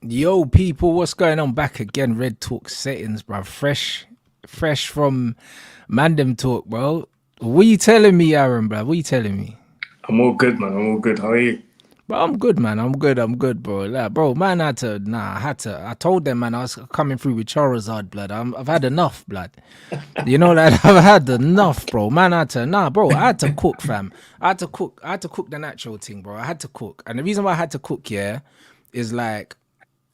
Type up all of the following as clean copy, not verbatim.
Yo, people, what's going on? Back again, Red Talk settings, bro. Fresh from Mandem Talk, bro. What you telling me, Aaron, bro? What you telling me? I'm all good, man. I'm all good. How are you? Bro, I'm good, man. I'm good, bro. Like, bro, man, I told them, man, I was coming through with Charizard, blood. I've had enough, blood. You know that I've had enough, bro. Man, bro. I had to cook, fam. I had to cook the natural thing, bro. I had to cook, and the reason why I had to cook, yeah, is like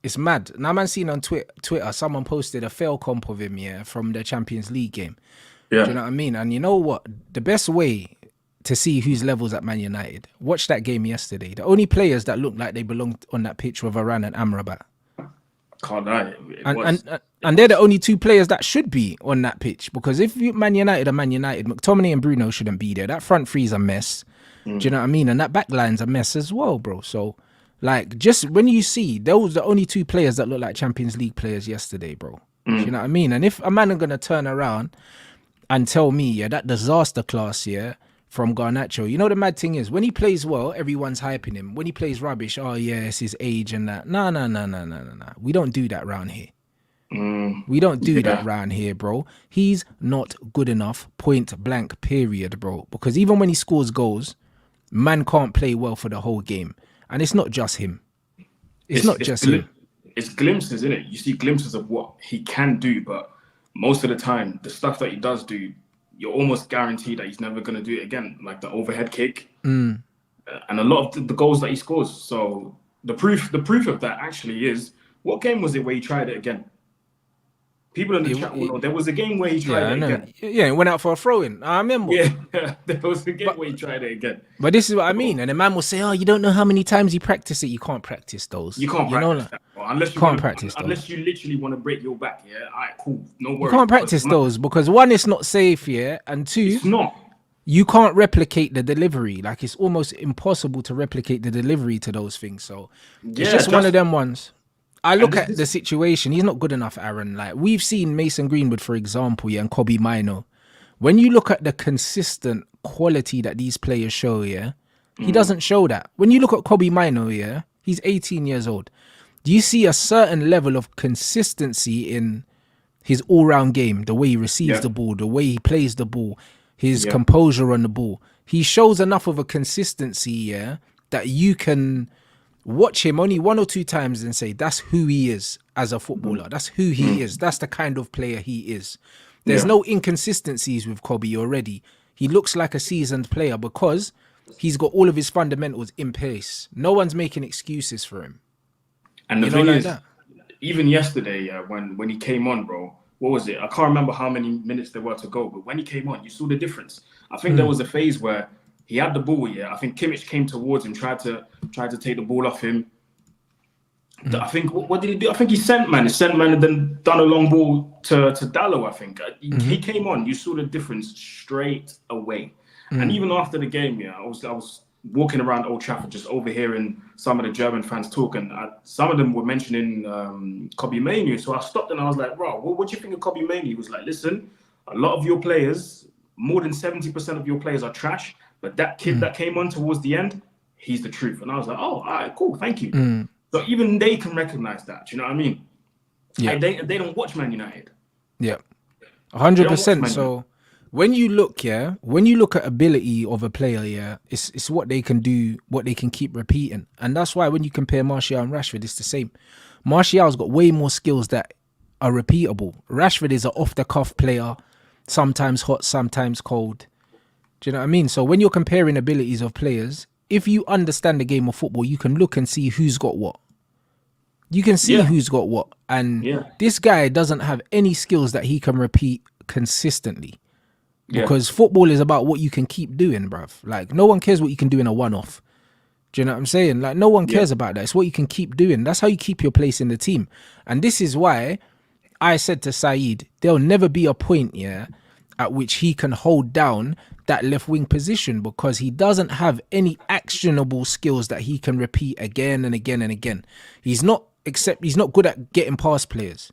it's mad. Now, man, seen on Twitter, someone posted a fail comp of him, yeah, from the Champions League game. Do you Yeah. know what I mean? And you know what? The best way to see whose levels at Man United, watch that game yesterday. The only players that looked like they belonged on that pitch were Varane and Amrabat. Can't lie. It And, was. and It and they're the was. only two players that should be on that pitch. Because if Man United are Man United, McTominay and Bruno shouldn't be there. That front three's a mess. Do you know what I mean? And that back line's a mess as well, bro. So, like, just when you see those the only two players that look like Champions League players yesterday, bro. Do you know what I mean? And if a man are gonna turn around and tell me, yeah, that disaster class, yeah, from Garnacho, you know the mad thing is when he plays well, everyone's hyping him. When he plays rubbish, oh yeah, it's his age and that. No, no, no, no, no, no, no. We don't do that round here. We don't do that Yeah. round here, bro. He's not good enough, point blank, period, bro. Because even when he scores goals, man can't play well for the whole game. And it's not just him. It's It's not it's just glim- him. it's glimpses, isn't it? You see glimpses of what he can do, but most of the time, the stuff that he does do, you're almost guaranteed that he's never going to do it again, like the overhead kick and a lot of the goals that he scores. So the proof of that actually is what game was it where he tried it again? People in the It, chat will know it, there was a game where he tried yeah, I it know. again. Yeah, it went out for a throw in. I remember. Yeah, there was a game But where he tried it again. But this is what I mean. So And the man will say, "Oh, you don't know how many times you practice it. You can't practice those. you can't You know, practice like, that, bro. Unless you you want can't to, practice those. unless you literally want to break your back. Yeah, all right, cool, no You worries. can't Because practice those because one, it's not safe, yeah, and two, it's not. you can't replicate the delivery. Like it's almost impossible to replicate the delivery to those things. So it's Yeah, just one of that's them ones. I and look this at the this. situation. He's not good enough, Aaron. Like we've seen Mason Greenwood, for example, yeah, and Kobe Mino. When you look at the consistent quality that these players show, yeah, he doesn't show that. When you look at Kobe Mino, yeah, he's 18 years old. Do you see a certain level of consistency in his all-round game, the way he receives Yeah, the ball, the way he plays the ball, his yeah, composure on the ball? He shows enough of a consistency, yeah, that you can watch him only one or two times and say that's who he is as a footballer. That's who he is. That's the kind of player he is. There's yeah. no inconsistencies with Kobe already. He looks like a seasoned player because he's got all of his fundamentals in place. No one's making excuses for him. And the You know, thing like is, that. even yesterday, yeah, when he came on, bro, what was it? I can't remember how many minutes there were to go, but when he came on, you saw the difference. I think there was a phase where he had the ball. Yeah, I think Kimmich came towards him, tried to take the ball off him. I think what did he do? I think he sent man, and then done a long ball to Dallo. I think he came on. You saw the difference straight away. And even after the game, yeah, I was walking around Old Trafford, just overhearing some of the German fans talk, and some of them were mentioning Kobe Manu. So I stopped and I was like, "Bro, what do you think of Kobe Manu?" He was like, "Listen, a lot of your players, more than 70% of your players are trash, but that kid that came on towards the end, he's the truth." And I was like, "Oh, all right, cool, thank you." So even they can recognize that. Do you know what I mean? Yeah, They don't watch Man United. yeah, They don't watch 100%. Man United. So when you look, yeah, when you look at ability of a player, yeah, it's what they can do, what they can keep repeating, and that's why when you compare Martial and Rashford, it's the same. Martial's got way more skills that are repeatable. Rashford is an off the cuff player, sometimes hot, sometimes cold. Do you know what I mean? So when you're comparing abilities of players, if you understand the game of football, you can look and see who's got what. You can see Yeah, who's got what. And yeah, this guy doesn't have any skills that he can repeat consistently yeah, because football is about what you can keep doing, bruv. Like, no one cares what you can do in a one off. Do you know what I'm saying? Like, no one yeah. cares about that. It's what you can keep doing. That's how you keep your place in the team. And this is why I said to Saeed, there'll never be a point, yeah, at which he can hold down that left wing position because he doesn't have any actionable skills that he can repeat again and again and again. He's not good at getting past players.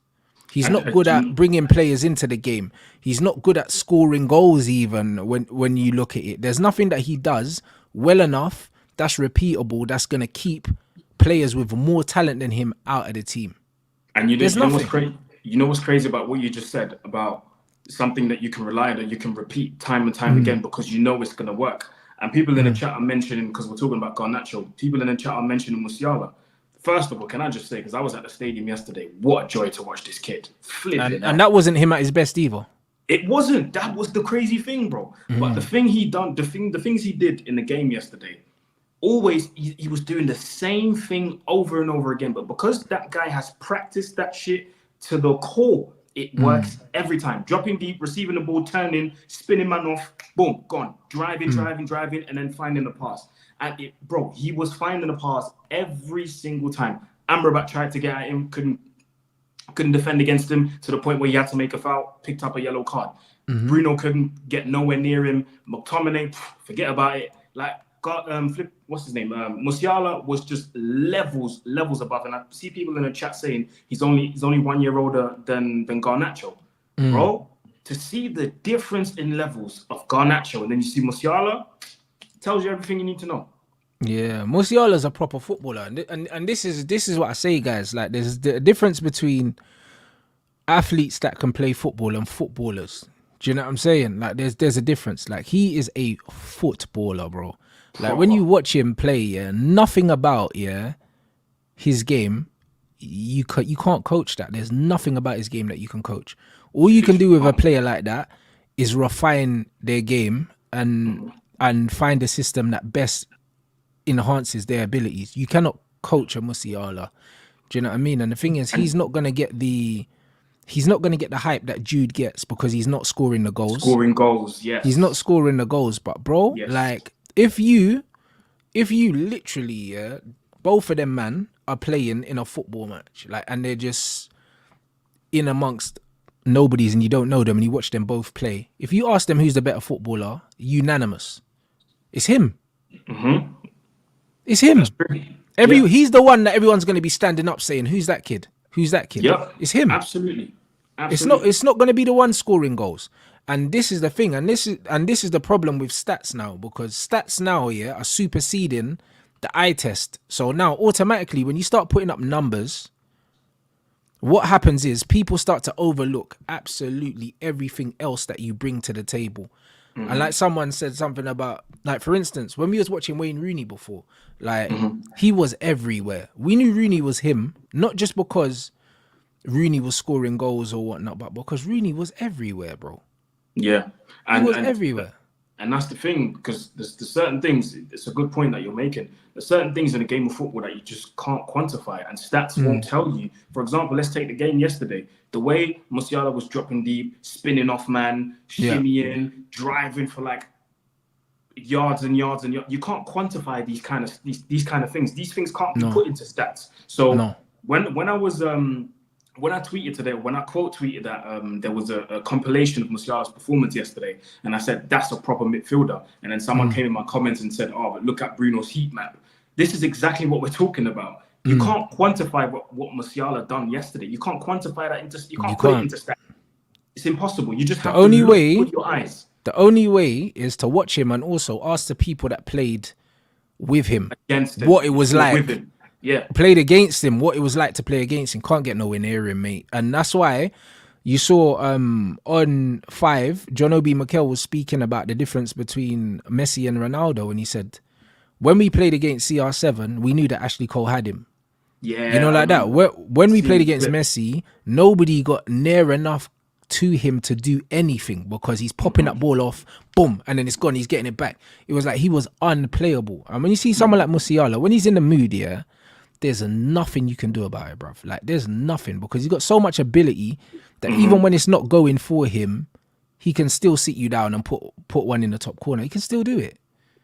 He's And not good at bringing players into the game. He's not good at scoring goals even when you look at it. There's nothing that he does well enough that's repeatable that's going to keep players with more talent than him out of the team. And you There's know what's nothing. crazy? You know what's crazy about what you just said about something that you can rely on, that you can repeat time and time again because you know it's going to work. And people in the chat are mentioning, because we're talking about Garnacho, people in the chat are mentioning Musiala. First of all, can I just say, because I was at the stadium yesterday, what a joy to watch this kid. And that wasn't him at his best either. It wasn't. That was the crazy thing, bro. But the thing he done, the things he did in the game yesterday, always he was doing the same thing over and over again. But because that guy has practiced that shit to the core, it works every time. Dropping deep, receiving the ball, turning, spinning man off, boom, gone. Driving, and then finding the pass. And bro, he was finding the pass every single time. Amrabat tried to get at him, couldn't defend against him, to the point where he had to make a foul, picked up a yellow card. Bruno couldn't get nowhere near him. McTominay, forget about it. Like, what's his name? Musiala was just levels above. And I see people in the chat saying he's only 1 year older than Garnacho. Bro, to see the difference in levels of Garnacho and then you see Musiala, tells you everything you need to know. Yeah, Musiala's a proper footballer, and this is what I say, guys. Like, there's the difference between athletes that can play football and footballers. Do you know what I'm saying? Like, there's a difference. Like, he is a footballer, bro. Like, when you watch him play, nothing about his game, you can't coach that. There's nothing about his game that you can coach. All you can do with a player like that is refine their game and find a system that best enhances their abilities. You cannot coach a Musiala. Do you know what I mean? And the thing is, he's not gonna get the hype that Jude gets because he's not scoring the goals. Scoring goals, yes. He's not scoring the goals, but bro, like if you literally both of them man are playing in a football match, like, and they're just in amongst nobodies and you don't know them and you watch them both play. If you ask them who's the better footballer, unanimous, it's him. It's him. He's the one that everyone's going to be standing up saying, "Who's that kid? Who's that kid?" Yep. It's him. Absolutely. It's not going to be the one scoring goals. And this is the thing, and this is the problem with stats now, because stats now are superseding the eye test. So now automatically when you start putting up numbers, what happens is people start to overlook absolutely everything else that you bring to the table. And like someone said something about, like, for instance, when we was watching Wayne Rooney before, like, he was everywhere. We knew Rooney was him, not just because Rooney was scoring goals or whatnot, but because Rooney was everywhere, bro. Yeah. He was everywhere. And that's the thing, because there's certain things, it's a good point that you're making. There's certain things in a game of football that you just can't quantify, and stats won't tell you. For example, let's take the game yesterday. The way Musiala was dropping deep, spinning off man, shimmying, driving for like yards and yards and yards. You can't quantify these kind of things. These things can't be put into stats. So when I tweeted today, when I quote tweeted that there was a compilation of Musiala's performance yesterday, and I said that's a proper midfielder, and then someone came in my comments and said, "Oh, but look at Bruno's heat map." This is exactly what we're talking about. You can't quantify what Musiala done yesterday. You can't quantify that into. You can't put it into stats. It's impossible. You just have to look with your eyes. The only way is to watch him and also ask the people that played with him Against him. what it was like. With him. Yeah. Played against him, what it was like to play against him. Can't get nowhere near him, mate. And that's why you saw on 5, John Obi Mikel was speaking about the difference between Messi and Ronaldo, and he said, when we played against CR7, we knew that Ashley Cole had him. Yeah. You know, like that. When we played against Messi, nobody got near enough to him to do anything because he's popping that ball off, boom, and then it's gone. He's getting it back. It was like he was unplayable. And when you see someone like Musiala, when he's in the mood, there's nothing you can do about it, bruv. Like, there's nothing, because he's got so much ability that even when it's not going for him, he can still sit you down and put one in the top corner. He can still do it.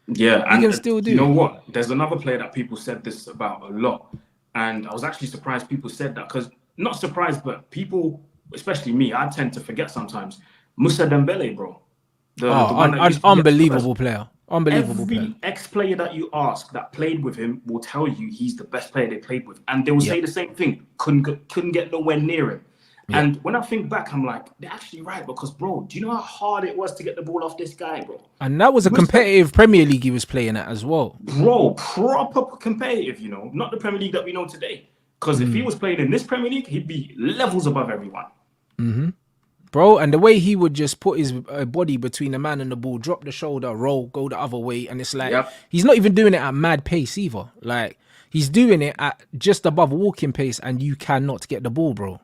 Yeah, he can still do it. You know what? There's another player that people said this about a lot, and I was actually surprised people said that, because not surprised, but people, especially me, I tend to forget sometimes. Moussa Dembele, bro. An unbelievable player. Every ex-player that you ask that played with him will tell you he's the best player they played with, and they will say the same thing. Couldn't get nowhere near him. Yeah. And when I think back, I'm like, they're actually right because, bro, do you know how hard it was to get the ball off this guy, bro? And that was a competitive Premier League he was playing at as well. Bro, proper competitive, not the Premier League that we know today. Because if he was playing in this Premier League, he'd be levels above everyone. Bro, and the way he would just put his body between the man and the ball, drop the shoulder, roll, go the other way. And it's like, he's not even doing it at mad pace either. Like, he's doing it at just above walking pace and you cannot get the ball, bro.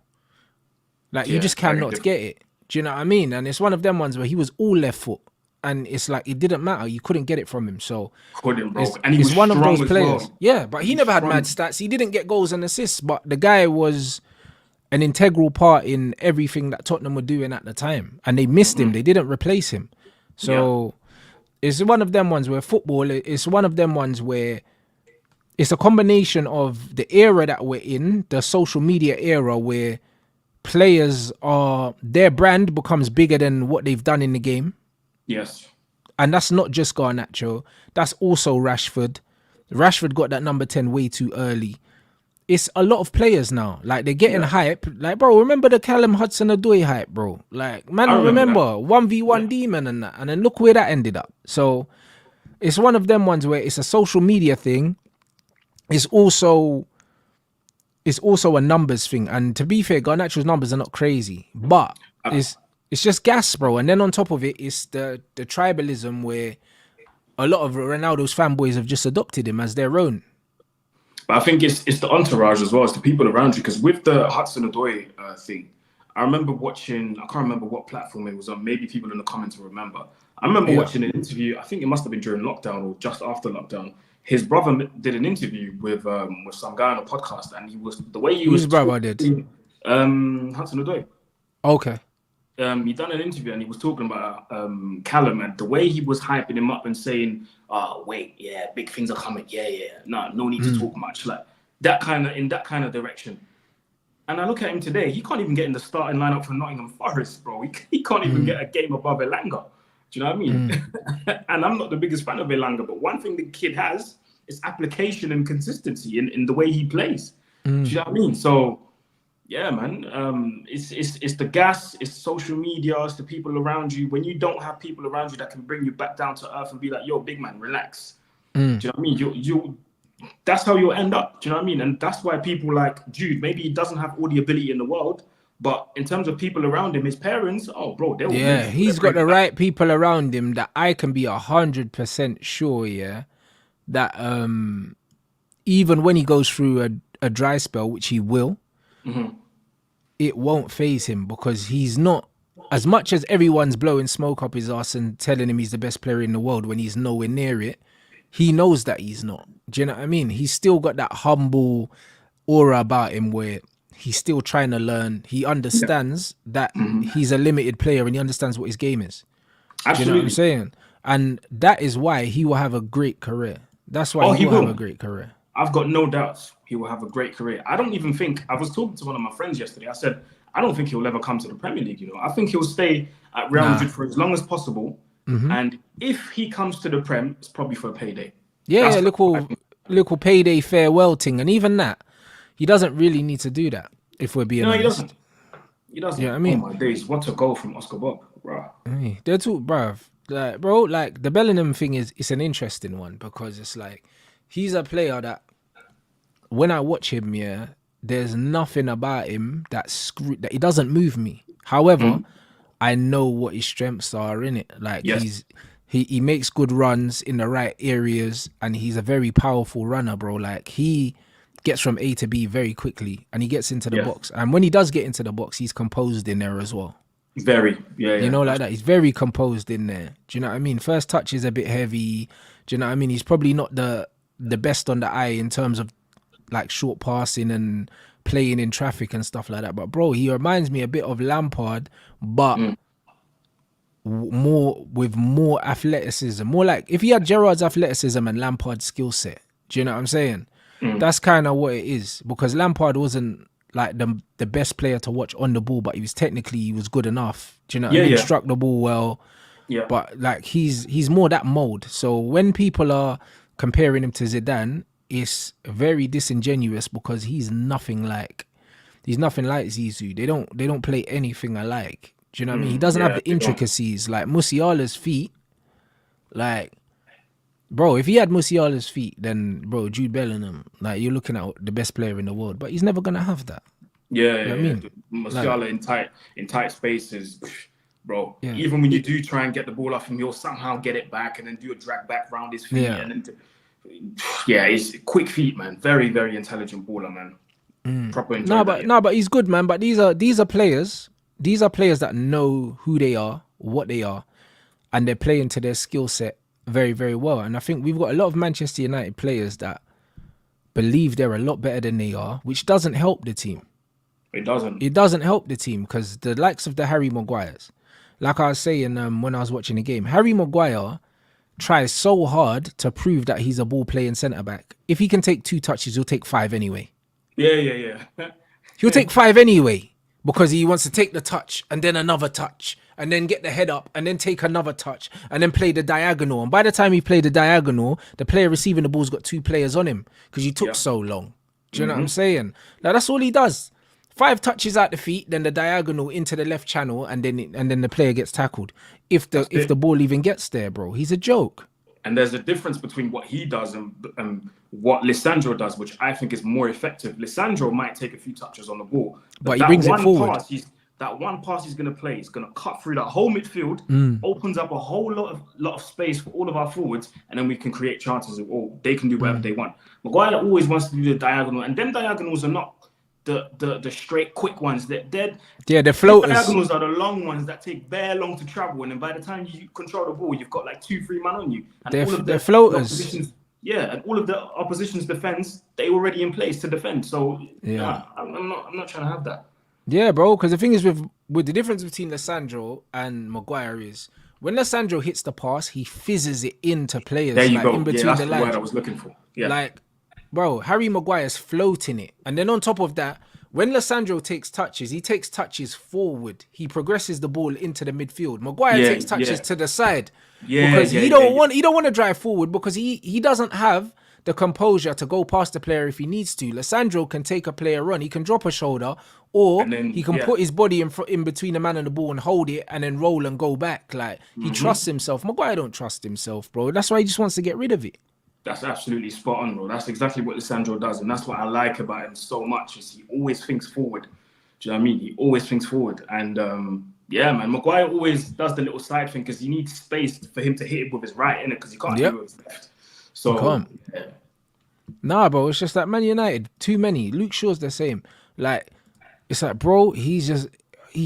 Like, you just cannot get it. Do you know what I mean? And it's one of them ones where he was all left foot. And it's like, it didn't matter. You couldn't get it from him. So, and he was one of those as players. well. Yeah, but he never had mad stats. He didn't get goals and assists, but the guy was an integral part in everything that Tottenham were doing at the time. And they missed him. They didn't replace him. So, it's one of them ones where football, it's one of them ones where it's a combination of the era that we're in, the social media era where players their brand becomes bigger than what they've done in the game. Yes. And that's not just Garnacho. That's also Rashford. Rashford got that number 10 way too early. It's a lot of players now. Like, they're getting hype. Like, bro, remember the Callum Hudson-Odoi hype, bro? Like, man, remember 1v1 demon and that. And then look where that ended up. So, it's one of them ones where it's a social media thing. It's also a numbers thing. And to be fair, Garnacho's numbers are not crazy. But it's just gas, bro. And then on top of it, it's the tribalism where a lot of Ronaldo's fanboys have just adopted him as their own. But I think it's the entourage as well as the people around you. Because with the Hudson-Odoi thing, I remember watching, I can't remember what platform it was on. Maybe people in the comments will remember. I remember watching an interview. I think it must have been during lockdown or just after lockdown. His brother did an interview with some guy on a podcast, and Whose brother did? Hudson-Odoi. Okay. He done an interview and he was talking about Callum and the way he was hyping him up and saying, big things are coming. No need to talk much. Like that kind of direction. And I look at him today, he can't even get in the starting lineup for Nottingham Forest, bro. He can't even get a game above Elanga. Do you know what I mean? And I'm not the biggest fan of Elanga, but one thing the kid has is application and consistency in the way he plays. Do you know what I mean? So yeah, man. It's the gas, it's social media, it's the people around you. When you don't have people around you that can bring you back down to earth and be like, yo, big man, relax. Do you know what I mean? You that's how you'll end up. Do you know what I mean? And that's why people like Jude, maybe he doesn't have all the ability in the world, but in terms of people around him, his parents, he's got the right people around him that I can be 100% sure, that even when he goes through a dry spell, which he will, it won't faze him because he's not, as much as everyone's blowing smoke up his ass and telling him he's the best player in the world when he's nowhere near it, he knows that he's not. Do you know what I mean? He's still got that humble aura about him where he's still trying to learn. He understands that he's a limited player and he understands what his game is. Absolutely. Do you know what I'm saying? And that is why he will have a great career. That's why he will have a great career. I've got no doubts he will have a great career. I don't even think, I was talking to one of my friends yesterday. I said, I don't think he'll ever come to the Premier League. I think he'll stay at Real Madrid for as long as possible. And if he comes to the Prem, it's probably for a payday. Yeah, little payday farewell thing. And even that, he doesn't really need to do that, if we're being honest. He doesn't. Yeah, I mean, oh my days, what a goal from Oscar Bob, bro. Hey, they're too, bruv. Like, bro, like the Bellingham thing it's an interesting one because it's like he's a player that when I watch him, there's nothing about him that he doesn't move me. However, I know what his strengths are in it. Like he makes good runs in the right areas and he's a very powerful runner, bro. Like he gets from A to B very quickly and he gets into the box. And when he does get into the box, he's composed in there as well. Very, you know, like that. He's very composed in there. Do you know what I mean? First touch is a bit heavy. Do you know what I mean? He's probably not the best on the eye in terms of like short passing and playing in traffic and stuff like that. But bro, he reminds me a bit of Lampard, but with more athleticism. More like if he had Gerrard's athleticism and Lampard's skill set. Do you know what I'm saying? That's kind of what it is. Because Lampard wasn't like the best player to watch on the ball, but he was good enough. Do you know what I mean? Struck the ball well. Yeah. But like he's more that mold. So when people are comparing him to Zidane, it's very disingenuous because he's nothing like He's nothing like Zizou. They don't play anything alike. Do you know what I mean? He doesn't have the intricacies like Musiala's feet. Like, bro, if he had Musiala's feet, then bro, Jude Bellingham, like you're looking at the best player in the world. But he's never gonna have that. Yeah, You know what I mean? Musiala in tight spaces, bro. Yeah. Even when you do try and get the ball off him, he'll somehow get it back and then do a drag back round his feet. Yeah. And then, he's quick feet, man. Very, very intelligent baller, man. Proper enjoy but he's good, man. But these are players. These are players that know who they are, what they are, and they're playing to their skill set very, very well. And I think we've got a lot of Manchester United players that believe they're a lot better than they are, which doesn't help the team. It doesn't. It doesn't help the team because the likes of the Harry Maguires, like I was saying when I was watching the game, Harry Maguire tries so hard to prove that he's a ball playing centre back. If he can take 2 touches, he'll take 5 anyway. Yeah. He'll take 5 anyway because he wants to take the touch and then another touch and then get the head up and then take another touch and then play the diagonal. And by the time he played the diagonal, the player receiving the ball's got 2 players on him because he took so long. Do you know what I'm saying? Like, that's all he does. 5 touches out the feet, then the diagonal into the left channel, and then the player gets tackled. If the ball even gets there, bro, he's a joke. And there's a difference between what he does and what Lisandro does, which I think is more effective. Lisandro might take a few touches on the ball, but he brings it forward. That one pass he's going to play is going to cut through that whole midfield, opens up a whole lot of space for all of our forwards, and then we can create chances. They can do whatever they want. Maguire always wants to do the diagonal, and them diagonals are not the straight quick ones. They're floaters. The diagonals are the long ones that take bare long to travel, and then by the time you control the ball, you've got like 2-3 man on you. And they're floaters. And all of the opposition's defense, they already in place to defend. So I'm not trying to have that. Yeah, bro. Because the thing is with the difference between Lisandro and Maguire is when Lisandro hits the pass, he fizzes it into players. There you go. In between that's the the lines. word I was looking for. Yeah. Like, bro, Harry Maguire's floating it. And then on top of that, when Lisandro takes touches, he takes touches forward. He progresses the ball into the midfield. Maguire takes touches to the side. Because he don't want to drive forward because he doesn't have the composure to go past the player if he needs to. Lisandro can take a player run. He can drop a shoulder or he can put his body in between the man and the ball and hold it and then roll and go back. Like, he trusts himself. Maguire don't trust himself, bro. That's why he just wants to get rid of it. That's absolutely spot on, bro. That's exactly what Lisandro does. And that's what I like about him so much is he always thinks forward. Do you know what I mean? He always thinks forward. And man, Maguire always does the little side thing because he needs space for him to hit it with his right, innit? Because he can't do it with his left. So, he can't. Yeah. Nah, bro, it's just like Man United, too many. Luke Shaw's the same. Like, it's like, bro, he's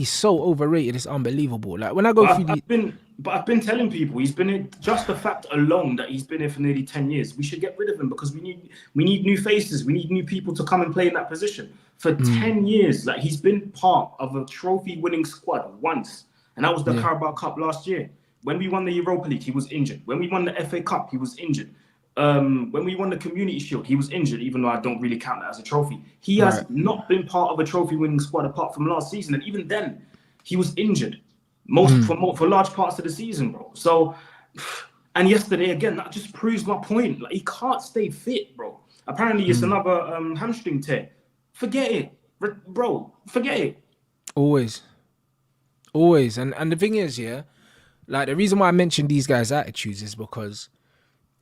so overrated. It's unbelievable. Like, when I go through I've been telling people he's been in, just the fact alone that he's been here for nearly 10 years. We should get rid of him because we need new faces. We need new people to come and play in that position. For 10 years, like, he's been part of a trophy-winning squad once, and that was the Carabao Cup last year. When we won the Europa League, he was injured. When we won the FA Cup, he was injured. When we won the Community Shield, he was injured, even though I don't really count that as a trophy. He has not been part of a trophy-winning squad apart from last season, and even then, he was injured for large parts of the season, bro. So, and yesterday again, that just proves my point. Like, he can't stay fit, bro. Apparently, it's another hamstring tear. Forget it, bro. Forget it. Always. And the thing is, like, the reason why I mentioned these guys' attitudes is because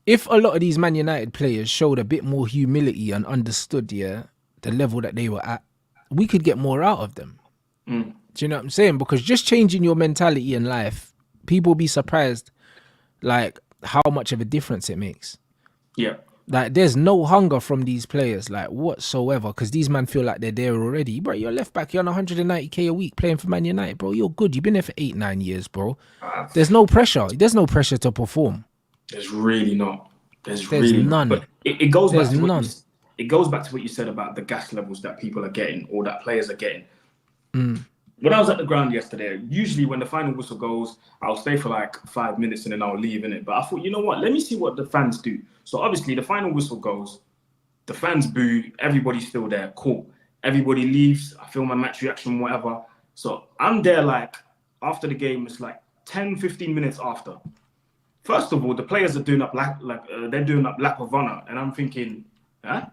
if a lot of these Man United players showed a bit more humility and understood, the level that they were at, we could get more out of them. Do you know what I'm saying? Because just changing your mentality in life, people will be surprised, like, how much of a difference it makes. Yeah. Like, there's no hunger from these players, like, whatsoever, because these men feel like they're there already. Bro, you're left back, you're on 190k a week playing for Man United, bro. You're good. You've been there for 8-9 years, bro. There's no pressure. There's no pressure to perform. There's really not. There's really none. But it goes back to it goes back to what you said about the gas levels that people are getting or that players are getting. When I was at the ground yesterday, usually when the final whistle goes, I'll stay for like 5 minutes and then I'll leave, innit? But I thought, you know what? Let me see what the fans do. So obviously the final whistle goes, the fans boo, everybody's still there, cool. Everybody leaves, I film my match reaction, whatever. So I'm there like, after the game, it's like 10, 15 minutes after. First of all, the players are doing up they're doing up lap of honor. And I'm thinking, lap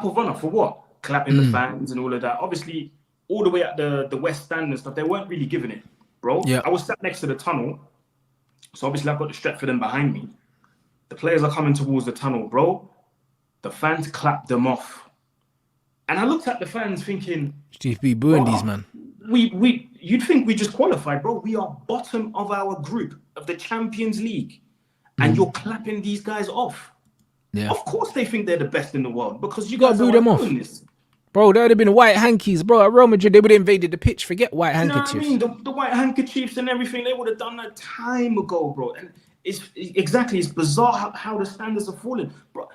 of honor for what? Clapping the fans and all of that. Obviously, all the way at the West Stand and stuff, they weren't really giving it, bro. Yeah. I was sat next to the tunnel, so obviously I've got the Stretford them behind me. The players are coming towards the tunnel, bro. The fans clapped them off, and I looked at the fans thinking, Chief be booing these, man. You'd think we just qualified, bro. We are bottom of our group of the Champions League, and you're clapping these guys off. Yeah. Of course they think they're the best in the world because you gotta guys boo are them off. doing this. Bro, there would have been white hankies, bro. At Real Madrid, they would have invaded the pitch. Forget white You know handkerchiefs. what I mean? The white handkerchiefs and everything, they would have done that time ago, bro. And it's bizarre how the standards are falling, bro.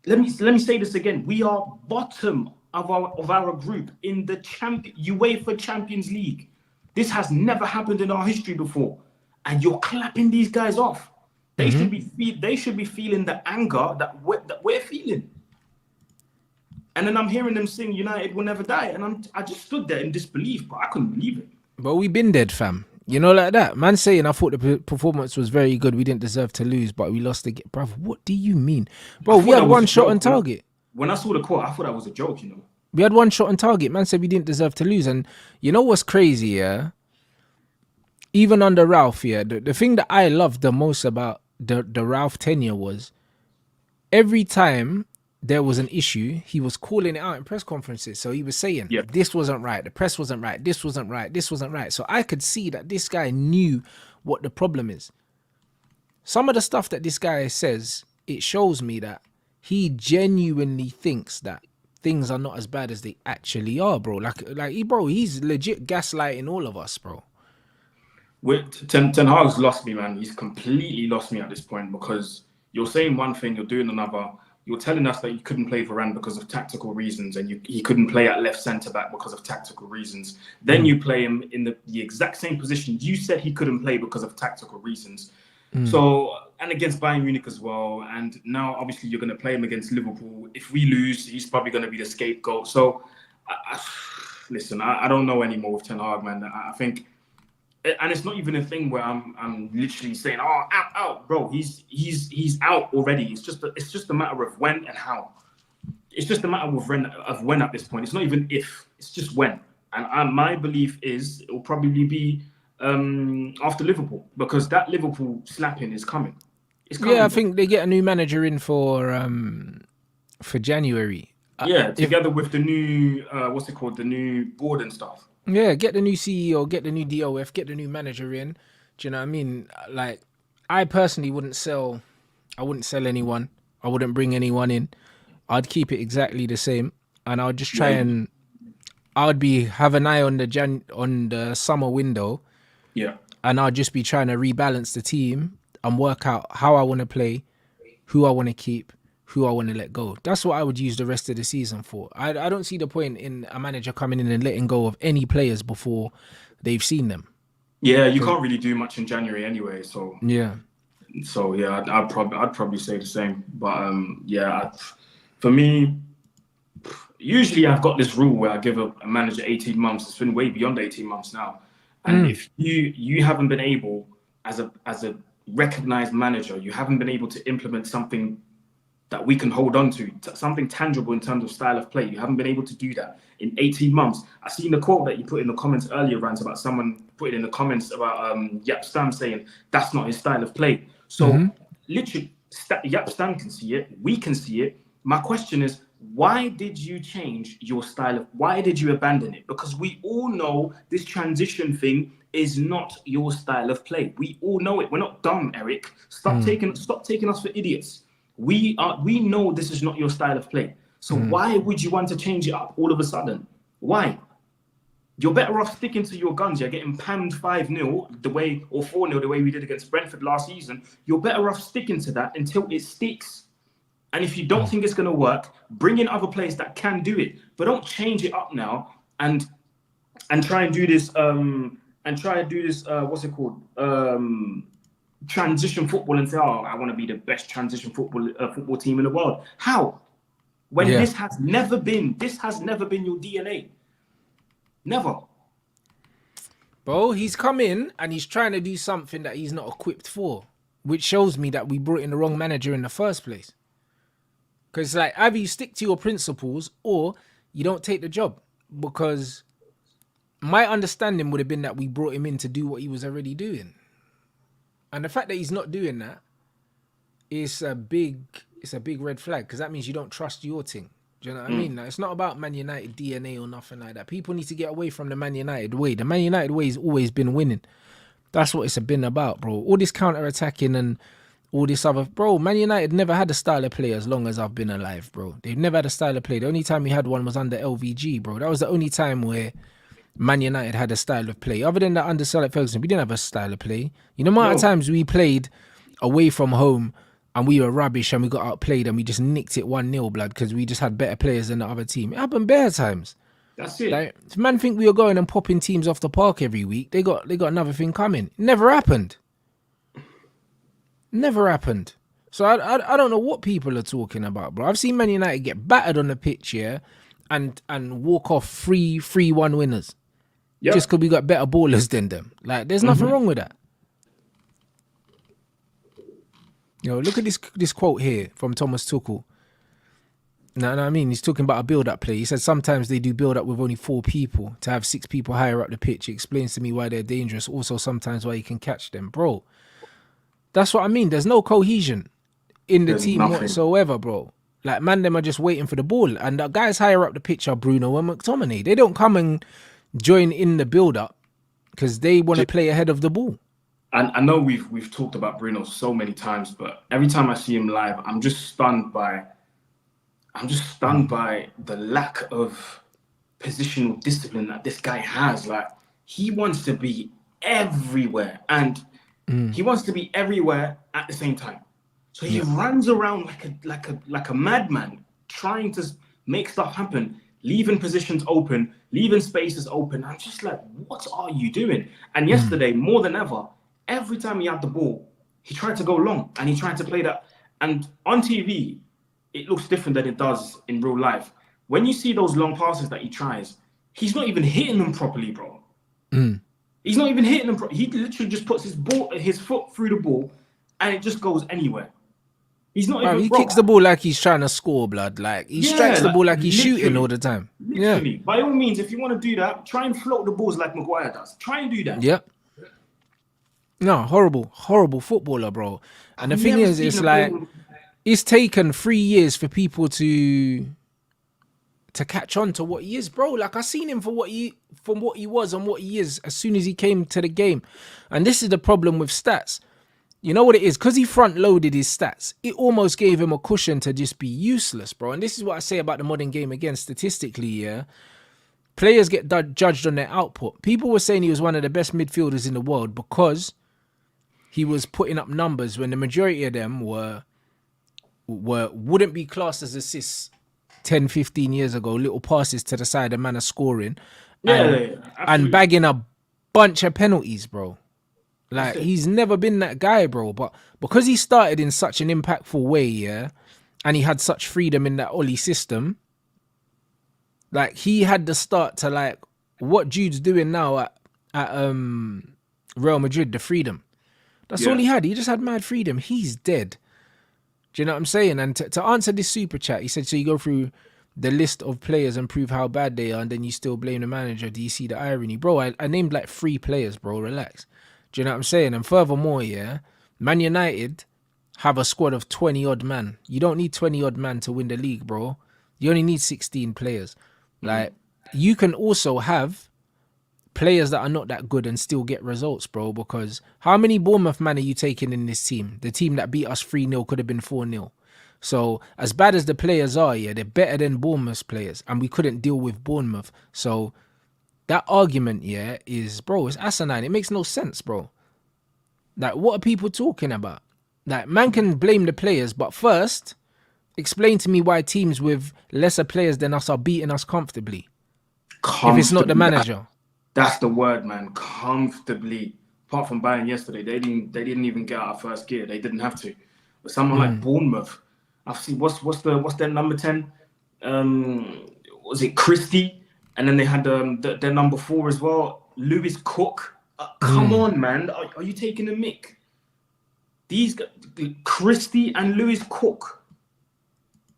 Let me say this again. We are bottom of our group in the UEFA Champions League. This has never happened in our history before, and you're clapping these guys off. They should be feeling the anger that we're feeling. And then I'm hearing them sing "United Will Never Die," and I just stood there in disbelief, but I couldn't believe it. But we been dead, fam. You know, like that. Man saying, I thought the performance was very good. We didn't deserve to lose, but we lost the game. Bruv, what do you mean? Bro, we had one shot on target. When I saw the quote, I thought that was a joke, you know. We had one shot on target. Man said we didn't deserve to lose. And you know what's crazy, yeah? Even under Ralph, yeah, the thing that I loved the most about the Ralph tenure was every time there was an issue, he was calling it out in press conferences. So he was saying, this wasn't right, the press wasn't right, this wasn't right, this wasn't right. So I could see that this guy knew what the problem is. Some of the stuff that this guy says, it shows me that he genuinely thinks that things are not as bad as they actually are, bro. Bro, he's legit gaslighting all of us, bro. Ten Hag's lost me, man. He's completely lost me at this point because you're saying one thing, you're doing another. You're telling us that you couldn't play Varane because of tactical reasons, and he couldn't play at left centre back because of tactical reasons. Then you play him in the exact same position you said he couldn't play because of tactical reasons. So, and against Bayern Munich as well. And now, obviously, you're going to play him against Liverpool. If we lose, he's probably going to be the scapegoat. So, listen, I don't know anymore with Ten Hag, man. I think, and it's not even a thing where I'm literally saying, "Oh, out, bro." He's out already. It's just a matter of when and how. It's just a matter of when at this point. It's not even if. It's just when. And my belief is it will probably be after Liverpool because that Liverpool slapping is coming. It's coming. Yeah, I think they get a new manager in for January. Together with the new the new board and stuff. Yeah, get the new CEO, get the new DOF, get the new manager in. Do you know what I mean? Like, I personally wouldn't sell anyone. I wouldn't bring anyone in. I'd keep it exactly the same, and I'd just try and have an eye on the summer window. Yeah, and I'd just be trying to rebalance the team and work out how I want to play, who I want to keep, who I want to let go. That's what I would use the rest of the season for. I don't see the point in a manager coming in and letting go of any players before they've seen them. Yeah, you can't really do much in January anyway. So yeah. I'd probably say the same. But for me, usually I've got this rule where I give a manager 18 months. It's been way beyond 18 months now. And if you haven't been able, as a recognized manager, you haven't been able to implement something that we can hold on to, something tangible in terms of style of play. You haven't been able to do that in 18 months. I seen the quote that you put in the comments earlier, Rants, about someone put it in the comments about Yap Stam saying that's not his style of play. So literally, Yap Stam can see it. We can see it. My question is, why did you change your style why did you abandon it? Because we all know this transition thing is not your style of play. We all know it. We're not dumb, Eric. Stop taking us for idiots. We know this is not your style of play. So why would you want to change it up all of a sudden? Why? You're better off sticking to your guns. You're getting pammed 5-0 or 4-0 the way we did against Brentford last season. You're better off sticking to that until it sticks. And if you don't think it's going to work, bring in other players that can do it. But don't change it up now and try and do this transition football and say, "Oh, I want to be the best transition football team in the world." How? When this has never been your DNA. Never. Bro, he's come in and he's trying to do something that he's not equipped for, which shows me that we brought in the wrong manager in the first place. Because like either you stick to your principles or you don't take the job. Because my understanding would have been that we brought him in to do what he was already doing. And the fact that he's not doing that is a big red flag, because that means you don't trust your team. Do you know what I mean? Like, it's not about Man United DNA or nothing like that. People need to get away from the Man United way. The Man United way has always been winning. That's what it's been about, bro. All this counter-attacking and all this other... Bro, Man United never had a style of play as long as I've been alive, bro. They've never had a style of play. The only time we had one was under LVG, bro. That was the only time where Man United had a style of play. Other than that, under Sir Alex Ferguson, we didn't have a style of play. You know, amount of times we played away from home and we were rubbish and we got outplayed and we just nicked it 1-0, blood, because we just had better players than the other team. It happened bare times. That's it. Like, if man think we were going and popping teams off the park every week, they got another thing coming. Never happened. Never happened. So I don't know what people are talking about, bro. I've seen Man United get battered on the pitch here and walk off 3-1 winners. Yep. Just because we got better ballers than them. Like, there's nothing wrong with that. You know, look at this quote here from Thomas Tuchel. No, I mean, he's talking about a build-up play. He said sometimes they do build-up with only 4 people. To have 6 people higher up the pitch, he explains to me why they're dangerous. Also, sometimes why you can catch them. Bro, that's what I mean. There's no cohesion in the team whatsoever, bro. Like, man, them are just waiting for the ball. And the guys higher up the pitch are Bruno and McTominay. They don't come and join in the build-up because they want to play ahead of the ball. And I know we've talked about Bruno so many times, but every time I see him live, I'm just stunned by the lack of positional discipline that this guy has. Like, he wants to be everywhere, and he wants to be everywhere at the same time. So he runs around like a madman, trying to make stuff happen, leaving positions open, leaving spaces open. I'm just like, what are you doing? And yesterday, more than ever, every time he had the ball, he tried to go long and he tried to play that. And on TV, it looks different than it does in real life. When you see those long passes that he tries, he's not even hitting them properly, bro. He's not even hitting them. He literally just puts his foot through the ball, and it just goes anywhere. He's not even. He kicks the ball like he's trying to score, blood. Like, he strikes the ball like he's shooting all the time. Literally, by all means, if you want to do that, try and float the balls like Maguire does. Try and do that. Yep. No, horrible footballer, bro. And the thing is, it's like, it's taken 3 years for people to catch on to what he is, bro. Like, I seen him from what he was and what he is as soon as he came to the game. And this is the problem with stats. You know what it is? Because he front-loaded his stats, it almost gave him a cushion to just be useless, bro. And this is what I say about the modern game again, statistically, yeah. Players get judged on their output. People were saying he was one of the best midfielders in the world because he was putting up numbers when the majority of them wouldn't be classed as assists 10, 15 years ago. Little passes to the side, a man of scoring. And bagging a bunch of penalties, bro. Like, he's never been that guy, bro. But because he started in such an impactful way, yeah, and he had such freedom in that Oli system, like, he had the start to, like, what Jude's doing now at Real Madrid, the freedom. That's all he had. He just had mad freedom. He's dead. Do you know what I'm saying? And to answer this super chat, he said, so you go through the list of players and prove how bad they are, and then you still blame the manager. Do you see the irony? Bro, I named like 3 players, bro. Relax. Do you know what I'm saying? And furthermore, yeah, Man United have a squad of 20-odd man. You don't need 20-odd man to win the league, bro. You only need 16 players. Like, you can also have players that are not that good and still get results, bro, because how many Bournemouth man are you taking in this team? The team that beat us 3-0 could have been 4-0. So as bad as the players are, yeah, they're better than Bournemouth's players, and we couldn't deal with Bournemouth. So that argument, yeah, is, bro, it's asinine. It makes no sense, bro. Like, what are people talking about? Like, man can blame the players, but first, explain to me why teams with lesser players than us are beating us comfortably. If it's not the manager. That's the word, man. Comfortably. Apart from Bayern yesterday, they didn't even get out of first gear. They didn't have to. But someone like Bournemouth, I've seen what's their number 10? Was it Christie? And then they had their number 4 as well, Lewis Cook. Come on, man. Are you taking the mick? These guys, Christie and Lewis Cook,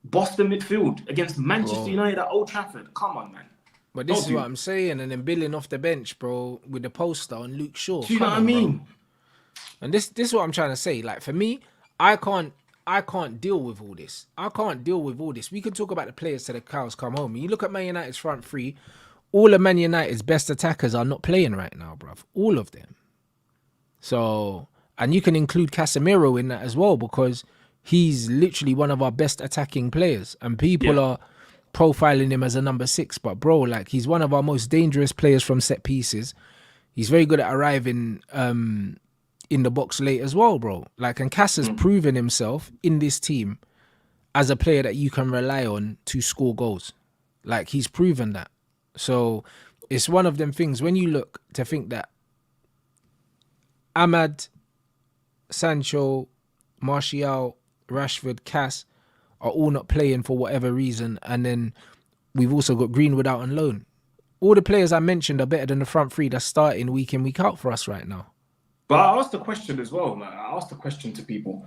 Boston midfield against Manchester United at Old Trafford. Come on, man. But this is what I'm saying, and then Billing off the bench, bro, with the poster on Luke Shaw. Do you know what I mean? Bro. And this is what I'm trying to say. Like, for me, I can't deal with all this. I can't deal with all this. We can talk about the players till the cows come home. You look at Man United's front three, all of Man United's best attackers are not playing right now, bruv. All of them. So, and you can include Casemiro in that as well, because he's literally one of our best attacking players. And people are profiling him as a number 6. But bro, like, he's one of our most dangerous players from set pieces. He's very good at arriving in the box late as well, bro. Like, and Cass has proven himself in this team as a player that you can rely on to score goals. Like, he's proven that. So it's one of them things when you look to think that Ahmad, Sancho, Martial, Rashford, Cass are all not playing for whatever reason, and then we've also got Greenwood out on loan. All the players I mentioned are better than the front three that's starting week in, week out for us right now. But I asked the question as well, man. I asked the question to people.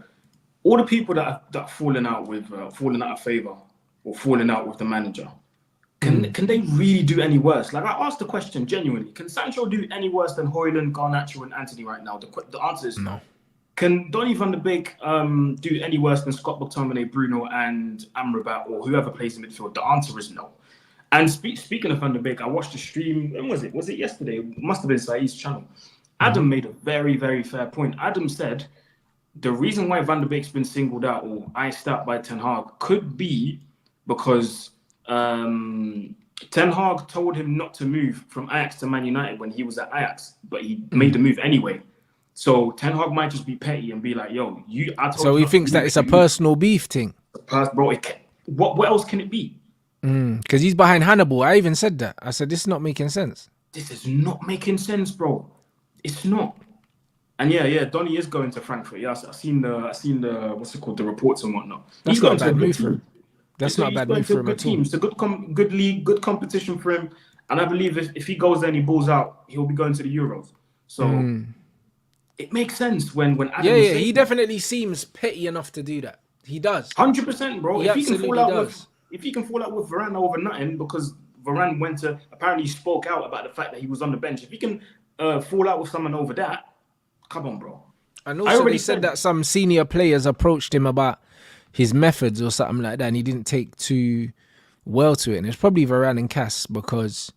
All the people that have fallen out of favour or fallen out with the manager, can they really do any worse? Like, I asked the question genuinely. Can Sancho do any worse than Højlund, Garnacho and Antony right now? The answer is no. Can Donny van de Beek do any worse than Scott McTominay, Bruno and Amrabat or whoever plays in midfield? The answer is no. And speaking of Van de Beek, I watched the stream. When was it? Was it yesterday? It must have been Saeed's channel. Adam made a very, very fair point. Adam said the reason why Van de Beek's been singled out or iced out by Ten Hag could be because Ten Hag told him not to move from Ajax to Man United when he was at Ajax, but he made the move anyway. So Ten Hag might just be petty and be like, "Yo, So he thinks that it's a personal beef thing. Bro, what else can it be? Because he's behind Hannibal. I even said that. I said this is not making sense. This is not making sense, bro. It's not. And yeah, Donny is going to Frankfurt. Yeah, I've seen the what's it called, the reports and whatnot. That's not a bad move for him. That's not a bad move for him at all. It's a good league, good competition for him. And I believe if he goes there and he balls out, he'll be going to the Euros. So it makes sense when Adam he definitely seems petty enough to do that. He does. 100%, bro. He absolutely does. If he can fall out with Varane over nothing, because Varane apparently spoke out about the fact that he was on the bench. If he can fall out with someone over that, come on, bro. And also they said that some senior players approached him about his methods or something like that, and he didn't take too well to it. And it's probably Varane and Cass, because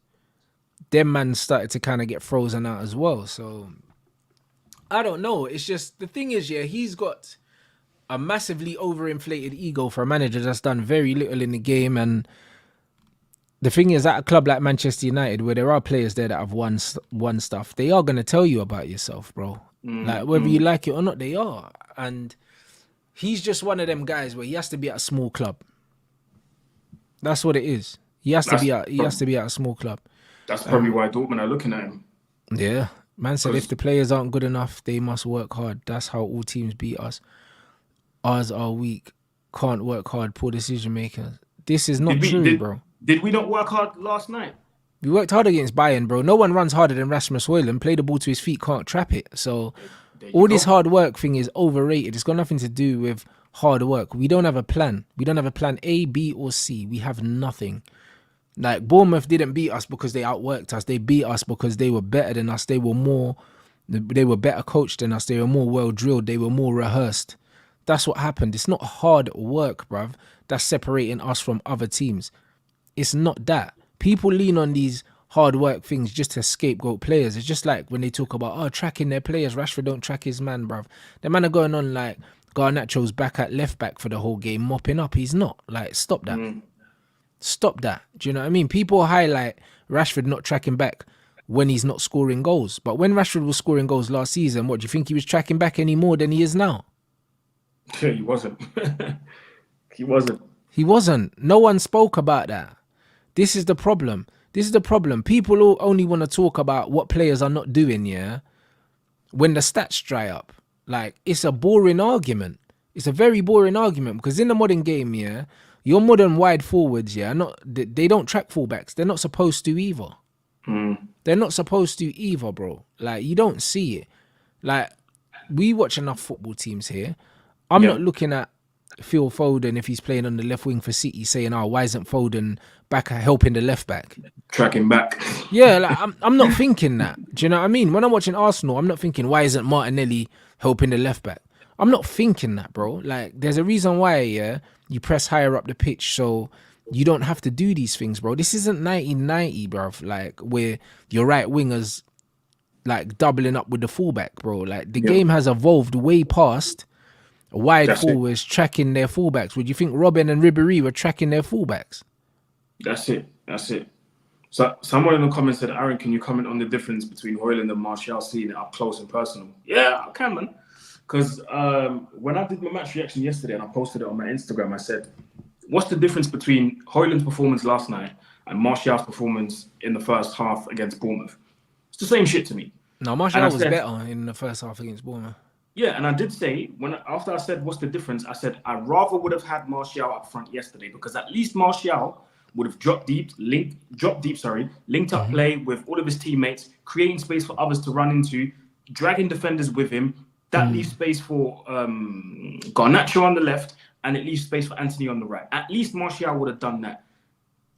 them man started to kind of get frozen out as well. So I don't know. It's just, the thing is, he's got a massively overinflated ego for a manager that's done very little in the game. And the thing is, at a club like Manchester United, where there are players there that have won stuff, they are going to tell you about yourself, bro. Like, whether you like it or not, they are. And he's just one of them guys where he has to be at a small club. That's what it is. He has to be at a small club. That's probably why Dortmund are looking at him. Yeah. Man said if the players aren't good enough, they must work hard. That's how all teams beat us. Ours are weak, can't work hard, poor decision makers. This is not true, bro. Did we not work hard last night? We worked hard against Bayern, bro. No one runs harder than Rasmus Højlund. Play the ball to his feet, can't trap it. So all this hard work thing is overrated. It's got nothing to do with hard work. We don't have a plan. We don't have a plan A, B, or C. We have nothing. Like, Bournemouth didn't beat us because they outworked us. They beat us because they were better than us. They were better coached than us. They were more well drilled. They were more rehearsed. That's what happened. It's not hard work, bruv, that's separating us from other teams. It's not that. People lean on these hard work things just to scapegoat players. It's just like when they talk about, tracking their players. Rashford don't track his man, bruv. The man are going on like Garnacho's back at left back for the whole game, mopping up. He's not. Like, stop that. Stop that. Do you know what I mean? People highlight Rashford not tracking back when he's not scoring goals. But when Rashford was scoring goals last season, what, do you think he was tracking back any more than he is now? Yeah, he wasn't. He wasn't. He wasn't. No one spoke about that. This is the problem. People all only want to talk about what players are not doing, when the stats dry up. Like, it's a boring argument. It's a very boring argument, because in the modern game, your modern wide forwards, they don't track fullbacks. They're not supposed to either. They're not supposed to either, bro. Like, you don't see it. Like, we watch enough football teams here. I'm not looking at Phil Foden if he's playing on the left wing for City, saying, "Oh, why isn't Foden back helping the left back?" Tracking back. Yeah, like I'm not thinking that. Do you know what I mean? When I'm watching Arsenal, I'm not thinking, why isn't Martinelli helping the left back? I'm not thinking that, bro. Like, there's a reason why, yeah, you press higher up the pitch so you don't have to do these things, bro. This isn't 1990, bro. Like, where your right wingers like doubling up with the fullback, bro. Like, the game has evolved way past wide forwards tracking their fullbacks. Would you think Robin and Ribéry were tracking their fullbacks? That's it. So someone in the comments said, Aaron, can you comment on the difference between Højlund and Martial, seeing it up close and personal? Yeah, I can, man. Because when I did my match reaction yesterday and I posted it on my Instagram, I said, what's the difference between Højlund's performance last night and Martial's performance in the first half against Bournemouth? It's the same shit to me. No, Martial was better in the first half against Bournemouth. Yeah, and I did say, after I said, what's the difference? I said, I rather would have had Martial up front yesterday because at least Martial would have linked up play with all of his teammates, creating space for others to run into, dragging defenders with him. That leaves space for Garnacho on the left, and it leaves space for Anthony on the right. At least Martial would have done that.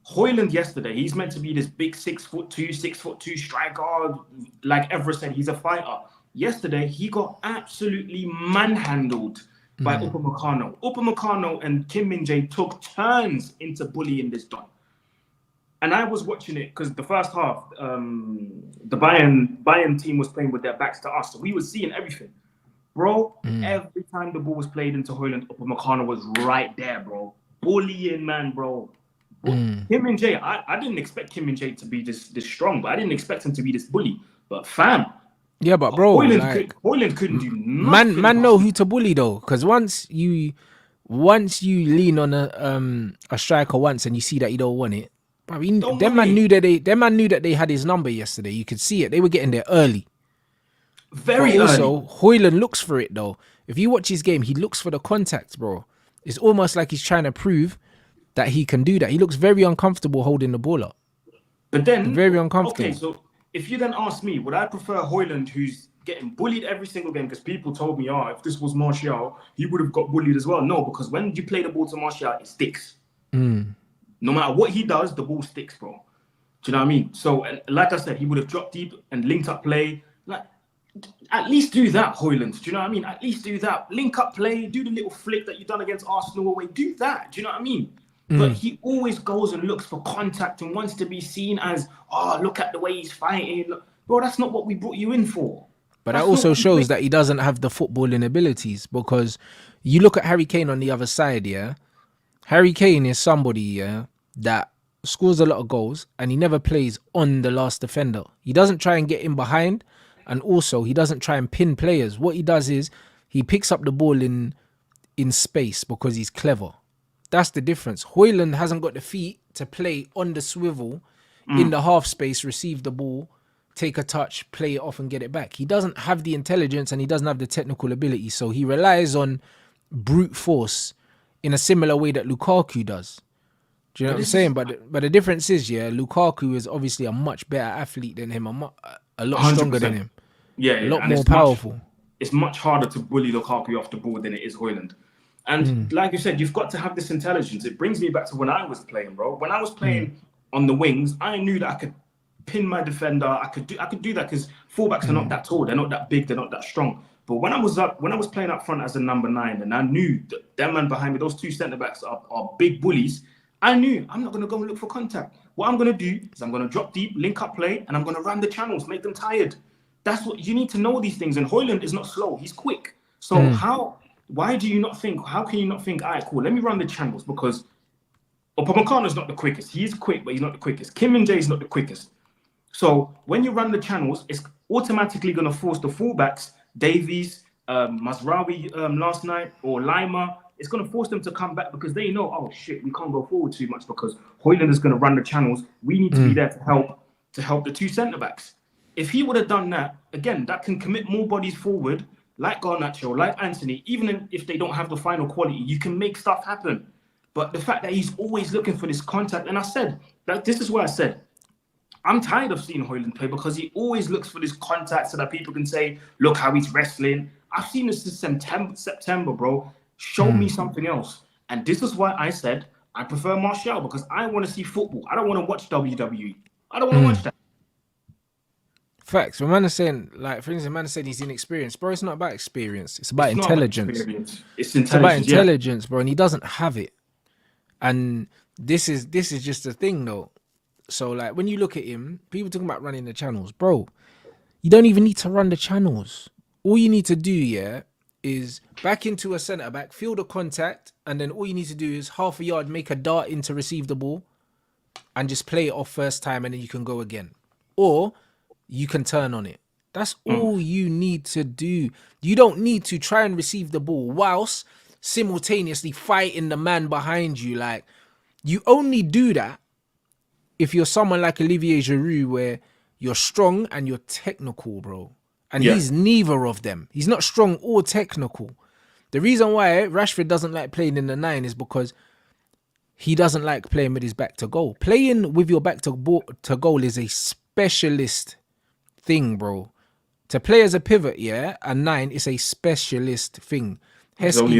Højlund yesterday, he's meant to be this big 6'2" striker. Like Everest said, he's a fighter. Yesterday, he got absolutely manhandled by Upamecano. Upamecano and Kim Min-jae took turns into bullying this Don. And I was watching it because the first half, the Bayern team was playing with their backs to us. So we were seeing everything. Bro, every time the ball was played into Højlund, Upamecano was right there, bro. Bullying, man, bro. Kim Min-jae, I didn't expect Kim Min-jae to be this strong, but I didn't expect him to be this bully. But fam, yeah, but bro, Højlund couldn't do nothing. Man know who to bully though, because once you lean on a striker once and you see that you don't want it, I mean, them man knew that they had his number yesterday. You could see it. They were getting there early. Very early. Also, Højlund looks for it though. If you watch his game, he looks for the contact, bro. It's almost like he's trying to prove that he can do that. He looks very uncomfortable holding the ball up. But then, very uncomfortable. Okay, so if you then ask me, would I prefer Højlund, who's getting bullied every single game? Because people told me, if this was Martial, he would have got bullied as well. No, because when you play the ball to Martial, it sticks. No matter what he does, the ball sticks, bro. Do you know what I mean? So, like I said, he would have dropped deep and linked up play. Like, at least do that, Højlund. Do you know what I mean? At least do that. Link up play, do the little flick that you've done against Arsenal away. Do that. Do you know what I mean? But he always goes and looks for contact and wants to be seen as, look at the way he's fighting. Bro, that's not what we brought you in for. But that also shows that he doesn't have the footballing abilities, because you look at Harry Kane on the other side, yeah? Harry Kane is somebody, yeah, that scores a lot of goals and he never plays on the last defender. He doesn't try and get in behind, and also he doesn't try and pin players. What he does is he picks up the ball in space because he's clever. That's the difference. Højlund hasn't got the feet to play on the swivel in the half space, receive the ball, take a touch, play it off and get it back. He doesn't have the intelligence and he doesn't have the technical ability. So he relies on brute force in a similar way that Lukaku does. Do you know what I'm saying? But the difference is, yeah, Lukaku is obviously a much better athlete than him, a lot 100%. stronger than him. Yeah, a lot more powerful. It's much harder to bully Lukaku off the ball than it is Højlund. And like you said, you've got to have this intelligence. It brings me back to when I was playing, bro. When I was playing on the wings, I knew that I could pin my defender. I could do that because fullbacks are not that tall. They're not that big. They're not that strong. But when I was playing up front as a number 9, and I knew that them man behind me, those two centre backs are big bullies, I knew I'm not going to go and look for contact. What I'm going to do is I'm going to drop deep, link up play, and I'm going to run the channels, make them tired. That's what you need to know, these things. And Højlund is not slow. He's quick. So why do you not think, how can you not think, all right, cool, let me run the channels? Because Upamecano is not the quickest. He is quick, but he's not the quickest. Kim Min-jae is not the quickest. So when you run the channels, it's automatically going to force the fullbacks, Davies, Mazraoui last night, or Lima, it's going to force them to come back because they know, oh shit, we can't go forward too much because Højlund is going to run the channels. We need to be there to help the two centre-backs. If he would have done that, again, that can commit more bodies forward, like Garnacho, like Anthony. Even if they don't have the final quality, you can make stuff happen. But the fact that he's always looking for this contact, and I said, that this is where I said, I'm tired of seeing Højlund play because he always looks for this contact so that people can say, look how he's wrestling. I've seen this since September, bro. Show me something else. And this is why I said I prefer Martial, because I want to see football. I don't want to watch WWE. I don't want to watch that. Facts. When man is saying, like, for instance, man is saying he's inexperienced, bro. It's not about experience. It's about It's not about intelligence. experience. It's It's about intelligence. Yeah. intelligence, bro, and he doesn't have it. And this is just the thing, though. So, like, when you look at him, people talking about running the channels, bro. You don't even need to run the channels. All you need to do, yeah, is back into a centre back, feel the contact, and then all you need to do is half a yard, make a dart in to receive the ball, and just play it off first time, and then you can go again. Or you can turn on it. That's all you need to do. You don't need to try and receive the ball whilst simultaneously fighting the man behind you. Like, you only do that if you're someone like Olivier Giroud, where you're strong and you're technical, bro. And he's neither of them. He's not strong or technical. The reason why Rashford doesn't like playing in the 9 is because he doesn't like playing with his back to goal. Playing with your back to goal is a specialist thing, bro. To play as a pivot, yeah, a 9 is a specialist thing. Heskey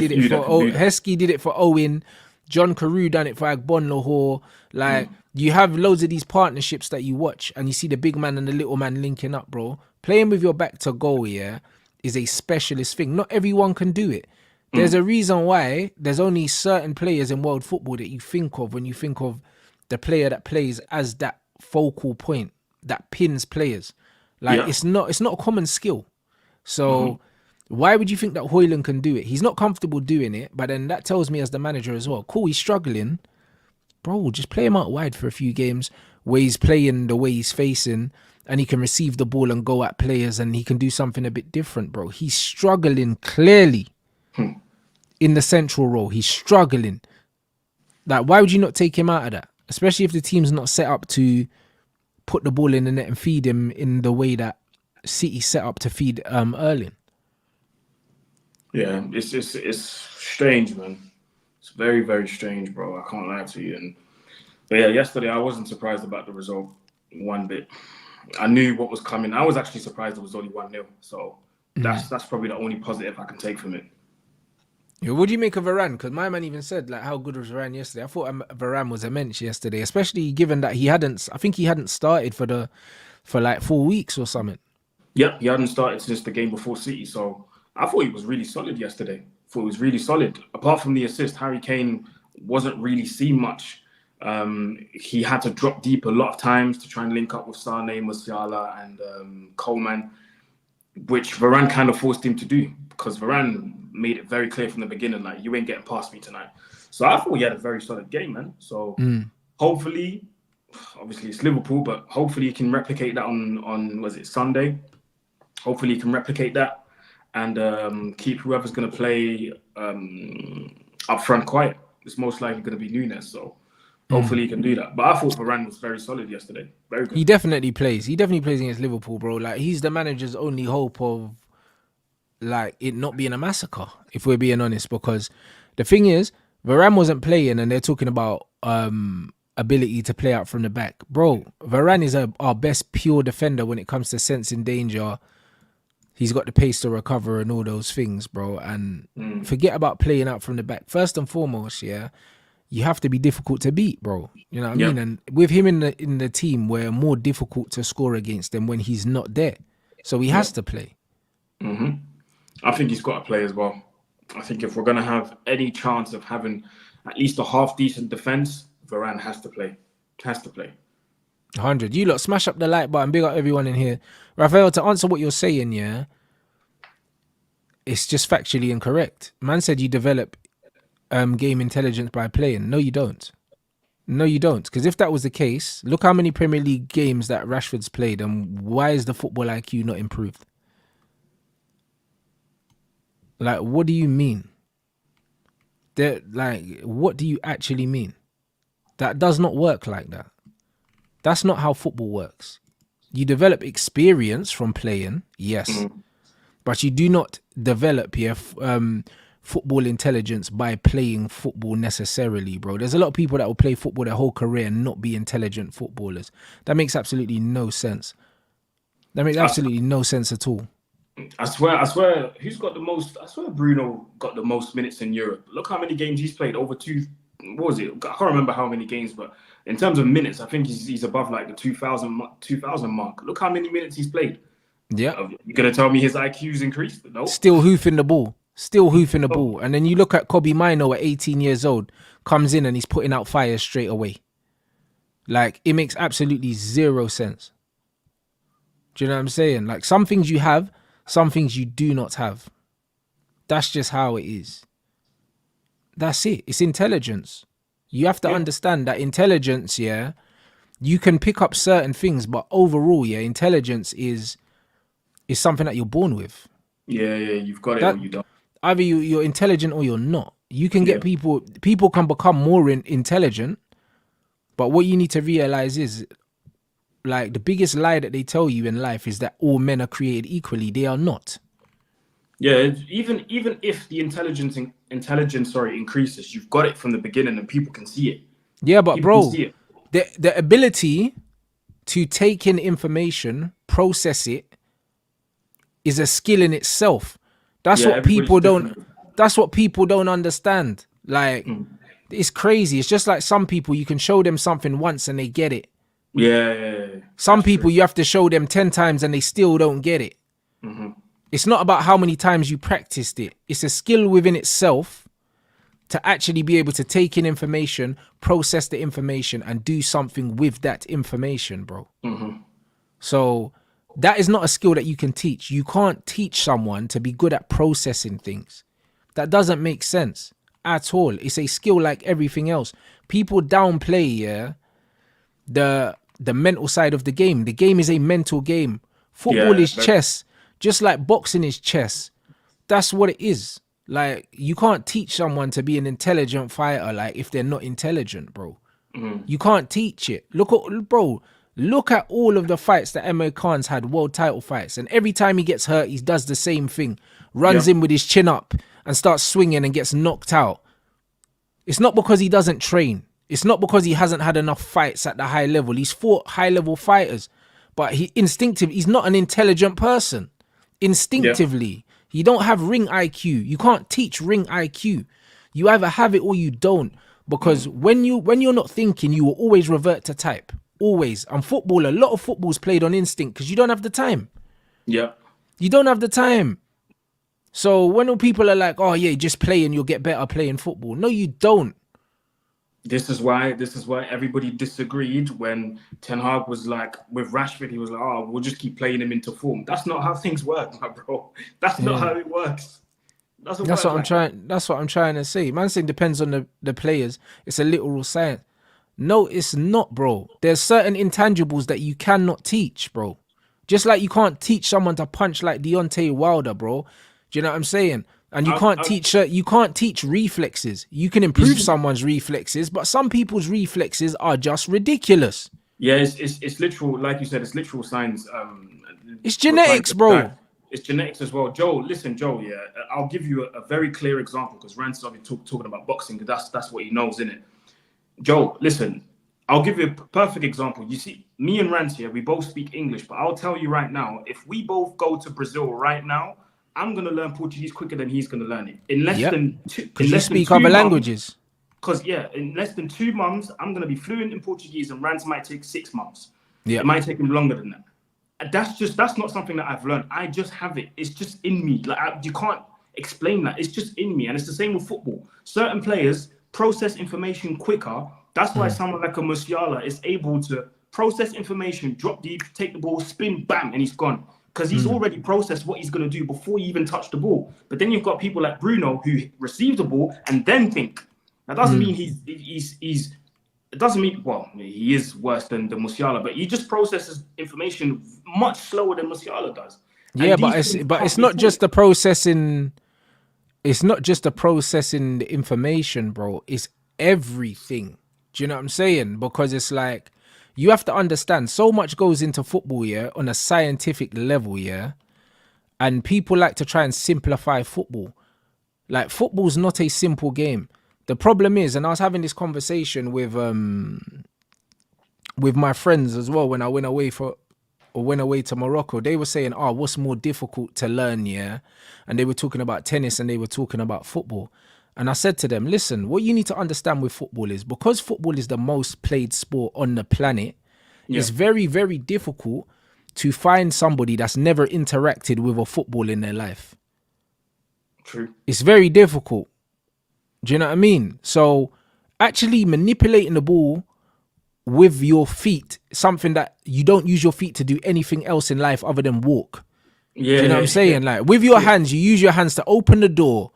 did it for Owen. John Carew done it for Agbon Lahore. Like, you have loads of these partnerships that you watch and you see the big man and the little man linking up, bro. Playing with your back to goal, yeah, is a specialist thing. Not everyone can do it. There's a reason why there's only certain players in world football that you think of when you think of the player that plays as that focal point, that pins players. Like, it's not a common skill. So why would you think that Højlund can do it? He's not comfortable doing it, but then that tells me as the manager as well, cool, he's struggling. Bro, just play him out wide for a few games where he's playing the way he's facing and he can receive the ball and go at players and he can do something a bit different, bro. He's struggling clearly in the central role. He's struggling. Like, why would you not take him out of that? Especially if the team's not set up to put the ball in the net and feed him in the way that City set up to feed Erling. Yeah, it's strange, man. It's very, very strange, bro. I can't lie to you. But yeah, yesterday I wasn't surprised about the result one bit. I knew what was coming. I was actually surprised it was only 1-0. So that's probably the only positive I can take from it. Yeah, what do you make of Varane? Because my man even said, like, how good was Varane yesterday? I thought Varane was immense yesterday, especially given that he hadn't started for like 4 weeks or something. Yeah, he hadn't started since the game before City. So I thought he was really solid yesterday. Apart from the assist, Harry Kane wasn't really seen much. He had to drop deep a lot of times to try and link up with Sane, Musiala, and Coleman, which Varane kind of forced him to do, because Varane made it very clear from the beginning, like, you ain't getting past me tonight. So I thought he had a very solid game, man. So hopefully, obviously it's Liverpool, but hopefully he can replicate that on was it Sunday? Hopefully he can replicate that and keep whoever's going to play up front quiet. It's most likely going to be Nunes, so hopefully he can do that. But I thought Varane was very solid yesterday. Very good. He definitely plays. He definitely plays against Liverpool, bro. Like, he's the manager's only hope of, like, it not being a massacre, if we're being honest. Because the thing is, Varane wasn't playing and they're talking about ability to play out from the back. Bro, Varane is our best pure defender when it comes to sensing danger. He's got the pace to recover and all those things, bro. And forget about playing out from the back. First and foremost, yeah, you have to be difficult to beat, bro. You know what I mean? And with him in the team, we're more difficult to score against than when he's not there. So he has to play. I think he's got to play as well. I think if we're going to have any chance of having at least a half-decent defence, Varane has to play. 100. You lot, smash up the like button. Big up everyone in here. Raphael, to answer what you're saying, yeah, it's just factually incorrect. Man said you develop game intelligence by playing. No, you don't. Because if that was the case, look how many Premier League games that Rashford's played, and why is the football IQ not improved? Like, what do you mean? What do you actually mean? That does not work like that. That's not how football works. You develop experience from playing, yes, but you do not develop your football intelligence by playing football necessarily, bro. There's a lot of people that will play football their whole career and not be intelligent footballers. That makes absolutely no sense. That makes absolutely no sense at all. I swear, who's got the most? I swear Bruno got the most minutes in Europe. Look how many games he's played. Over two, what was it? I can't remember how many games, but in terms of minutes, I think he's above like the 2000 mark. Look how many minutes he's played. Yeah. You're going to tell me his IQ's increased? No. Still hoofing the ball. Still hoofing the ball. And then you look at Kobe Mino at 18 years old, comes in and he's putting out fires straight away. Like, it makes absolutely zero sense. Do you know what I'm saying? Like, some things you have, some things you do not have. That's just how it is. That's it. It's intelligence. You have to understand that intelligence, yeah, you can pick up certain things, but overall, yeah, intelligence is something that you're born with. Yeah, you've got it or you don't. Either you're intelligent or you're not. You can get people can become more intelligent, but what you need to realize is, like, the biggest lie that they tell you in life is that all men are created equally. They are not. Yeah, even if the intelligence increases, you've got it from the beginning and people can see it. Yeah, but bro, the ability to take in information, process it, is a skill in itself. That's what people don't. That's what people don't understand. Like, it's crazy. It's just like some people, you can show them something once and they get it. Yeah. Some people, you have to show them 10 times and they still don't get it. Mm-hmm. It's not about how many times you practiced it. It's a skill within itself to actually be able to take in information, process the information, and do something with that information, bro. Mm-hmm. So that is not a skill that you can teach. You can't teach someone to be good at processing things. That doesn't make sense at all. It's a skill like everything else. People downplay the mental side of the game. The game is a mental game. Football is chess, just like boxing is chess. That's what it is. Like, you can't teach someone to be an intelligent fighter, like, if they're not intelligent, bro. Mm-hmm. You can't teach it. Look at all of the fights that Emma Khan's had, world title fights, and every time he gets hurt, he does the same thing. Runs in with his chin up and starts swinging and gets knocked out. It's not because he doesn't train. It's not because he hasn't had enough fights at the high level. He's fought high-level fighters, but he's not an intelligent person. Instinctively, you don't have ring IQ. You can't teach ring IQ. You either have it or you don't. Because when you're not thinking, you will always revert to type. Always. And football, a lot of football's played on instinct because you don't have the time. Yeah. You don't have the time. So when people are like, oh yeah, just play and you'll get better playing football. No, you don't. This is why everybody disagreed when Ten Hag was like, with Rashford, he was like, oh, we'll just keep playing him into form. That's not how things work, my bro. That's not how it works. That's what I'm trying to say. Man saying depends on the players. It's a literal science. No, it's not, bro. There's certain intangibles that you cannot teach, bro. Just like you can't teach someone to punch like Deontay Wilder, bro. Do you know what I'm saying? And you can't teach reflexes. You can improve someone's reflexes, but some people's reflexes are just ridiculous. Yeah, it's literal, like you said, it's literal science. It's genetics, bro. It's genetics as well. Joe, yeah, I'll give you a very clear example because Rants is talking about boxing because that's what he knows, innit? Joe, listen, I'll give you a perfect example. You see, me and Rants here, we both speak English, but I'll tell you right now, if we both go to Brazil right now, I'm going to learn Portuguese quicker than he's going to learn it. In less than two... Because you speak other languages. Because, in less than 2 months, I'm going to be fluent in Portuguese and Rants might take 6 months. Yeah. It might take him longer than that. That's not something that I've learned. I just have it. It's just in me. Like you can't explain that. It's just in me. And it's the same with football. Certain players process information quicker. That's why someone like a Musiala is able to process information, drop deep, take the ball, spin, bam, and he's gone. Because he's already processed what he's going to do before he even touched the ball. But then you've got people like Bruno who receive the ball and then think. That doesn't mean he's it doesn't mean, well, he is worse than Musiala, but he just processes information much slower than Musiala does. Yeah, but it's not just the processing. It's not just the processing the information, bro. It's everything. Do you know what I'm saying? Because it's like, you have to understand, so much goes into football, yeah, on a scientific level, yeah. And people like to try and simplify football. Like, football's not a simple game. The problem is, and I was having this conversation with my friends as well when I went away for or went away to Morocco, they were saying, oh, what's more difficult to learn, yeah? And they were talking about tennis and they were talking about football. And I said to them, listen, what you need to understand with football is because football is the most played sport on the planet, it's very, very difficult to find somebody that's never interacted with a football in their life. True. It's very difficult. Do you know what I mean? So actually manipulating the ball with your feet, something that you don't use your feet to do anything else in life other than walk. Yeah. Do you know what I'm saying? Like with your hands, you use your hands to open the door,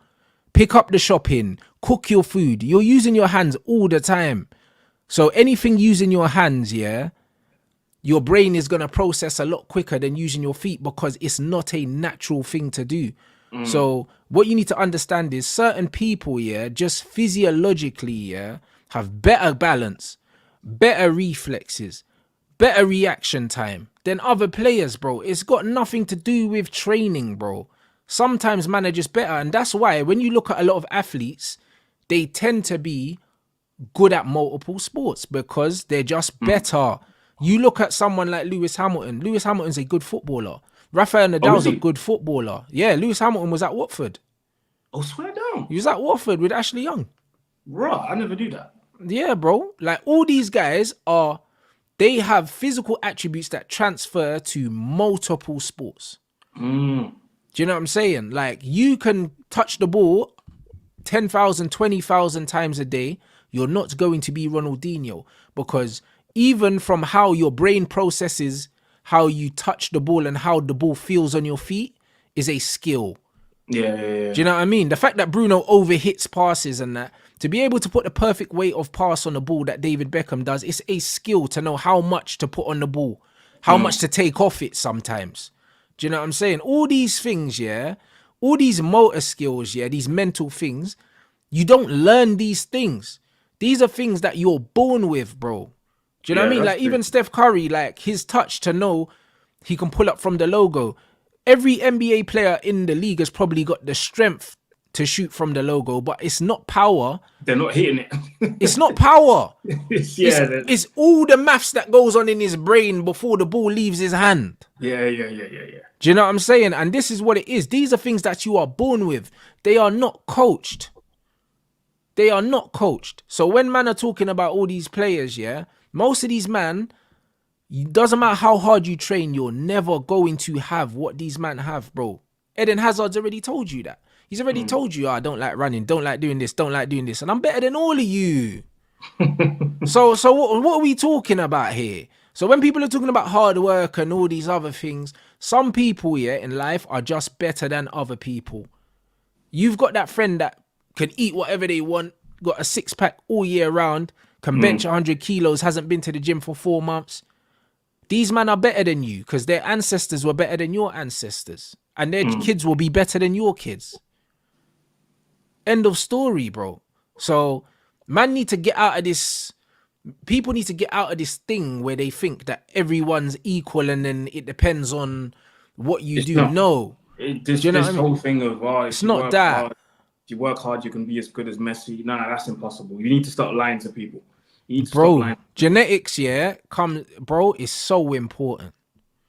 pick up the shopping, cook your food. You're using your hands all the time. So anything using your hands, yeah, your brain is going to process a lot quicker than using your feet because it's not a natural thing to do. So what you need to understand is certain people, yeah, just physiologically, yeah, have better balance, better reflexes, better reaction time than other players, bro. It's got nothing to do with training, bro. Sometimes man are just better. And that's why when you look at a lot of athletes, they tend to be good at multiple sports because they're just better. You look at someone like Lewis Hamilton. Lewis Hamilton's a good footballer. Rafael Nadal's a good footballer. Yeah, Lewis Hamilton was at Watford. Oh, swear down. He was at Watford with Ashley Young. Right, I never knew that. Yeah, bro. Like all these guys they have physical attributes that transfer to multiple sports. Do you know what I'm saying? Like you can touch the ball 10,000, 20,000 times a day. You're not going to be Ronaldinho because even from how your brain processes how you touch the ball and how the ball feels on your feet is a skill. Yeah. Do you know what I mean? The fact that Bruno overhits passes and that, to be able to put the perfect weight of pass on the ball that David Beckham does, it's a skill to know how much to put on the ball, how much to take off it sometimes. Do you know what I'm saying? All these things, yeah, all these motor skills, yeah, these mental things, you don't learn these things. These are things that you're born with, bro. Do you know what I mean? Like even Steph Curry, like his touch to know he can pull up from the logo. Every NBA player in the league has probably got the strength to shoot from the logo, but it's not power. They're not hitting it. It's not power. It's all the maths that goes on in his brain before the ball leaves his hand. Yeah. Do you know what I'm saying? And this is what it is. These are things that you are born with. They are not coached. They are not coached. So when man are talking about all these players, yeah, most of these man, it doesn't matter how hard you train, you're never going to have what these men have, bro. Eden Hazard's already told you that. He's already told you, I don't like running, don't like doing this, don't like doing this. And I'm better than all of you. So what are we talking about here? So when people are talking about hard work and all these other things, some people, yeah, in life are just better than other people. You've got that friend that can eat whatever they want, got a six-pack all year round, can bench 100 kilos, hasn't been to the gym for 4 months. These men are better than you because their ancestors were better than your ancestors. And their kids will be better than your kids. End of story, bro. So, man need to get out of this. People need to get out of this thing where they think that everyone's equal and then it depends on what you do. No. This whole thing of, it's not that. Hard, if you work hard, you can be as good as Messi. Nah, that's impossible. You need to start lying to people. Bro, genetics, yeah, is so important.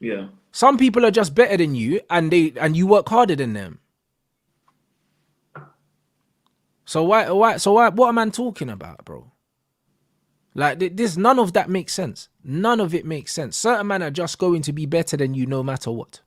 Yeah. Some people are just better than you and you work harder than them. So why what am I talking about, bro? Like this, none of that makes sense. None of it makes sense. Certain men are just going to be better than you no matter what.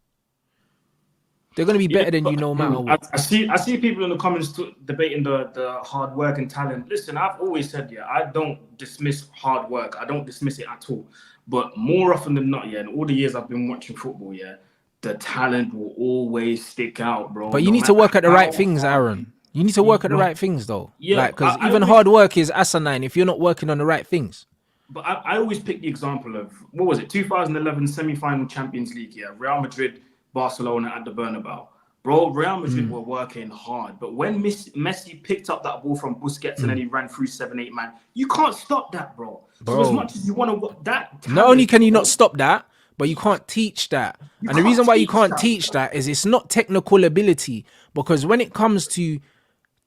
They're going to be better than you no matter what. I see people in the comments debating the hard work and talent. Listen, I've always said, yeah, I don't dismiss hard work. I don't dismiss it at all. But more often than not, yeah, in all the years I've been watching football, yeah, the talent will always stick out, bro. But you need to work at the right things, Aaron. You need to work at the right things, though. Yeah, like, because even hard work is asinine if you're not working on the right things. But I always pick the example of, what was it, 2011 semi-final Champions League, yeah, Real Madrid, Barcelona at the Bernabeu. Bro, Real Madrid were working hard. But when Messi picked up that ball from Busquets and then he ran through 7-8 man, you can't stop that, bro. So as much as you want to work that... Talent, not only can you not stop that, but you can't teach that. And the reason why you can't teach that is it's not technical ability. Because when it comes to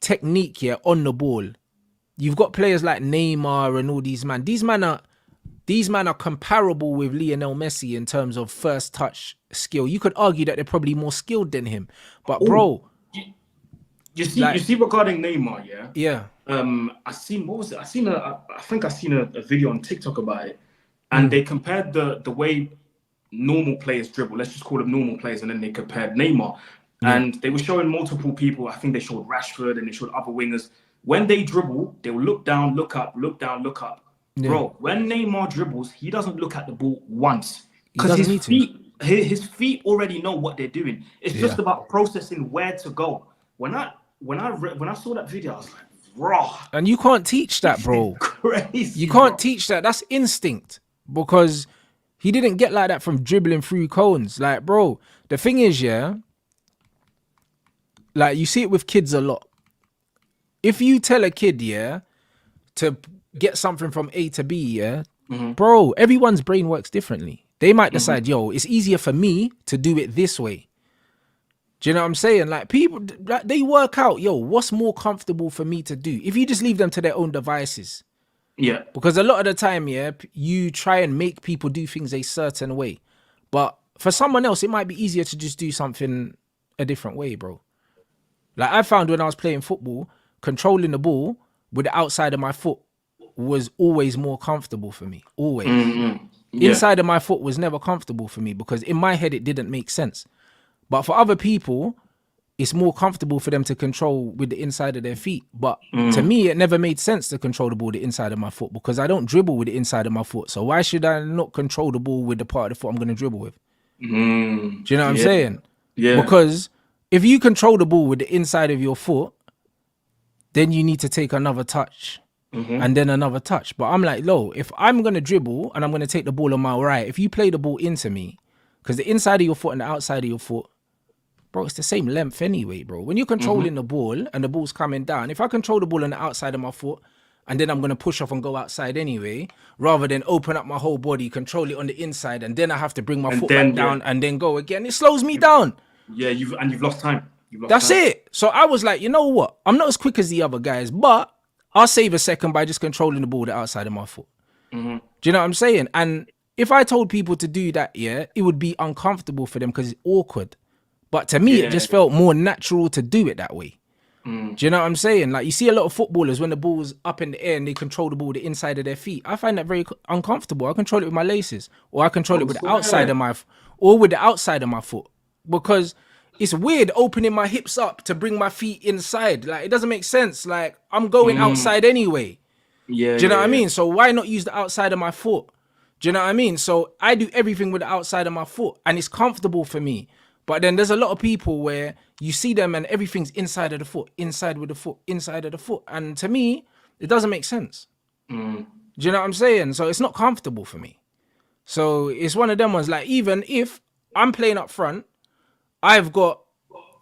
technique, yeah, on the ball, you've got players like Neymar and all these men. These these men are comparable with Lionel Messi in terms of first touch skill. You could argue that they're probably more skilled than him. But bro, you see regarding Neymar, yeah. I seen what was it? I think I seen a video on TikTok about it, and they compared the way normal players dribble. Let's just call them normal players, and then they compared Neymar, and they were showing multiple people. I think they showed Rashford and they showed other wingers. When they dribble, they will look down, look up, look down, look up. Yeah. Bro, when Neymar dribbles, he doesn't look at the ball once because his feet already know what they're doing. It's just about processing where to go. When I saw that video, I was like, raw. And you can't teach that, bro. Crazy. You can't teach that. That's instinct, because he didn't get like that from dribbling through cones. Like, bro, the thing is, like you see it with kids a lot. If you tell a kid, to get something from A to B, bro, everyone's brain works differently. They might decide, yo, it's easier for me to do it this way. Do you know what I'm saying? Like, people, they work out, yo, what's more comfortable for me to do? If you just leave them to their own devices. Yeah. Because a lot of the time, you try and make people do things a certain way. But for someone else, it might be easier to just do something a different way, bro. Like, I found when I was playing football, controlling the ball with the outside of my foot was always more comfortable for me. Always. Inside of my foot was never comfortable for me because in my head, it didn't make sense. But for other people, it's more comfortable for them to control with the inside of their feet. But to me, it never made sense to control the ball with the inside of my foot because I don't dribble with the inside of my foot. So why should I not control the ball with the part of the foot I'm going to dribble with? Do you know what I'm saying? Yeah. Because if you control the ball with the inside of your foot, then you need to take another touch and then another touch. But I'm like, no, if I'm going to dribble and I'm going to take the ball on my right, if you play the ball into me, because the inside of your foot and the outside of your foot, bro, it's the same length anyway, bro. When you're controlling the ball and the ball's coming down, if I control the ball on the outside of my foot and then I'm going to push off and go outside anyway, rather than open up my whole body, control it on the inside, and then I have to bring my foot back down and then go again, it slows me down. Yeah, you've lost time. That's it. So I was like, you know what? I'm not as quick as the other guys, but I'll save a second by just controlling the ball the outside of my foot. Do you know what I'm saying? And if I told people to do that, it would be uncomfortable for them because it's awkward. But to me, it just felt more natural to do it that way. Do you know what I'm saying? Like, you see a lot of footballers when the ball's up in the air and they control the ball the inside of their feet. I find that very uncomfortable. I control it with my laces, or I control it with the outside of my, or with the outside of my foot, because it's weird opening my hips up to bring my feet inside. Like, it doesn't make sense. Like, I'm going outside anyway. Yeah. Do you know what I mean? So why not use the outside of my foot? Do you know what I mean? So I do everything with the outside of my foot and it's comfortable for me. But then there's a lot of people where you see them and everything's inside of the foot, inside with the foot, inside of the foot. And to me, it doesn't make sense. Do you know what I'm saying? So it's not comfortable for me. So it's one of them ones, like, even if I'm playing up front, I've got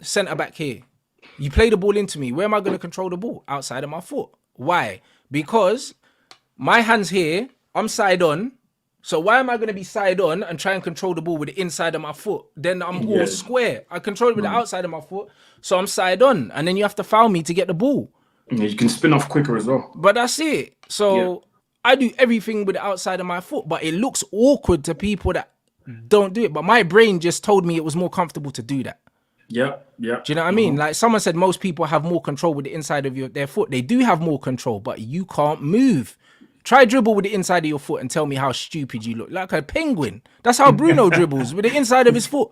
centre back here. You play the ball into me. Where am I going to control the ball? Outside of my foot. Why? Because my hand's here. I'm side on. So why am I going to be side on and try and control the ball with the inside of my foot? Then I'm all square. I control it with the outside of my foot. So I'm side on. And then you have to foul me to get the ball. You can spin off quicker as well. But that's it. So I do everything with the outside of my foot. But it looks awkward to people that don't do it. But my brain just told me it was more comfortable to do that. Yeah. Do you know what I mean? Like, someone said most people have more control with the inside of their foot. They do have more control, but you can't move. Try dribble with the inside of your foot and tell me how stupid you look. Like a penguin. That's how Bruno dribbles, with the inside of his foot.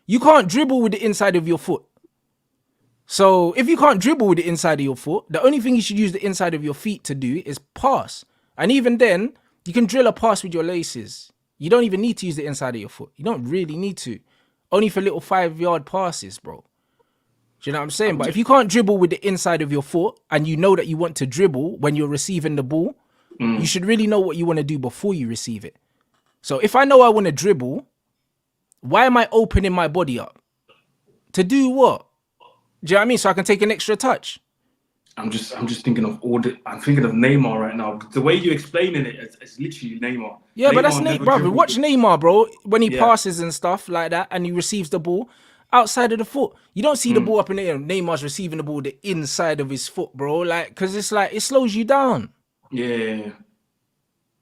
You can't dribble with the inside of your foot. So if you can't dribble with the inside of your foot, the only thing you should use the inside of your feet to do is pass. And even then, you can drill a pass with your laces. You don't even need to use the inside of your foot. You don't really need to. Only for little 5-yard passes, bro. Do you know what I'm saying? But if you can't dribble with the inside of your foot and you know that you want to dribble when you're receiving the ball, you should really know what you want to do before you receive it. So if I know I want to dribble, why am I opening my body up? To do what? Do you know what I mean? So I can take an extra touch. I'm just thinking of I'm thinking of Neymar right now. The way you're explaining it, it's literally Neymar. Yeah, Neymar, but that's Neymar, brother. Watch Neymar, bro. When he passes and stuff like that, and he receives the ball outside of the foot, you don't see the ball up in the air. Neymar's receiving the ball the inside of his foot, bro. Like, because it's like, it slows you down. Yeah.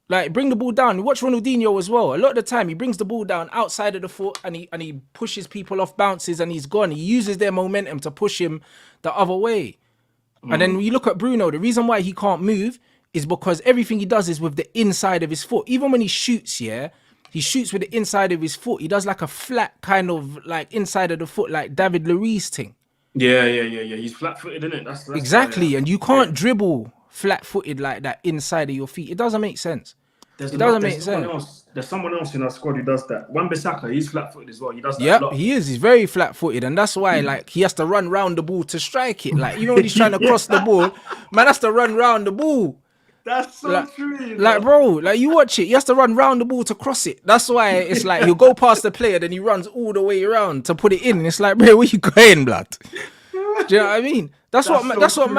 Like, bring the ball down. Watch Ronaldinho as well. A lot of the time, he brings the ball down outside of the foot and he pushes people off bounces and he's gone. He uses their momentum to push him the other way. And then when you look at Bruno, the reason why he can't move is because everything he does is with the inside of his foot. Even when he shoots, he shoots with the inside of his foot. He does like a flat kind of like inside of the foot, like David Luiz thing. Yeah. He's flat-footed, isn't it? That's Exactly. And you can't dribble flat-footed like that inside of your feet. It doesn't make sense. It doesn't make sense. There's someone else in our squad who does that. Wan-Bissaka, he's flat-footed as well. He does that a Yep, lot. he is. He's very flat-footed, and that's why, like, he has to run round the ball to strike it. Like, even when he's trying to cross the ball, man has to run round the ball. That's so like, true. You know? Like, bro, like, you watch it, he has to run round the ball to cross it. That's why it's like he'll go past the player, then he runs all the way around to put it in. And it's like, bro, where you going, blood? Do you know what I mean? That's what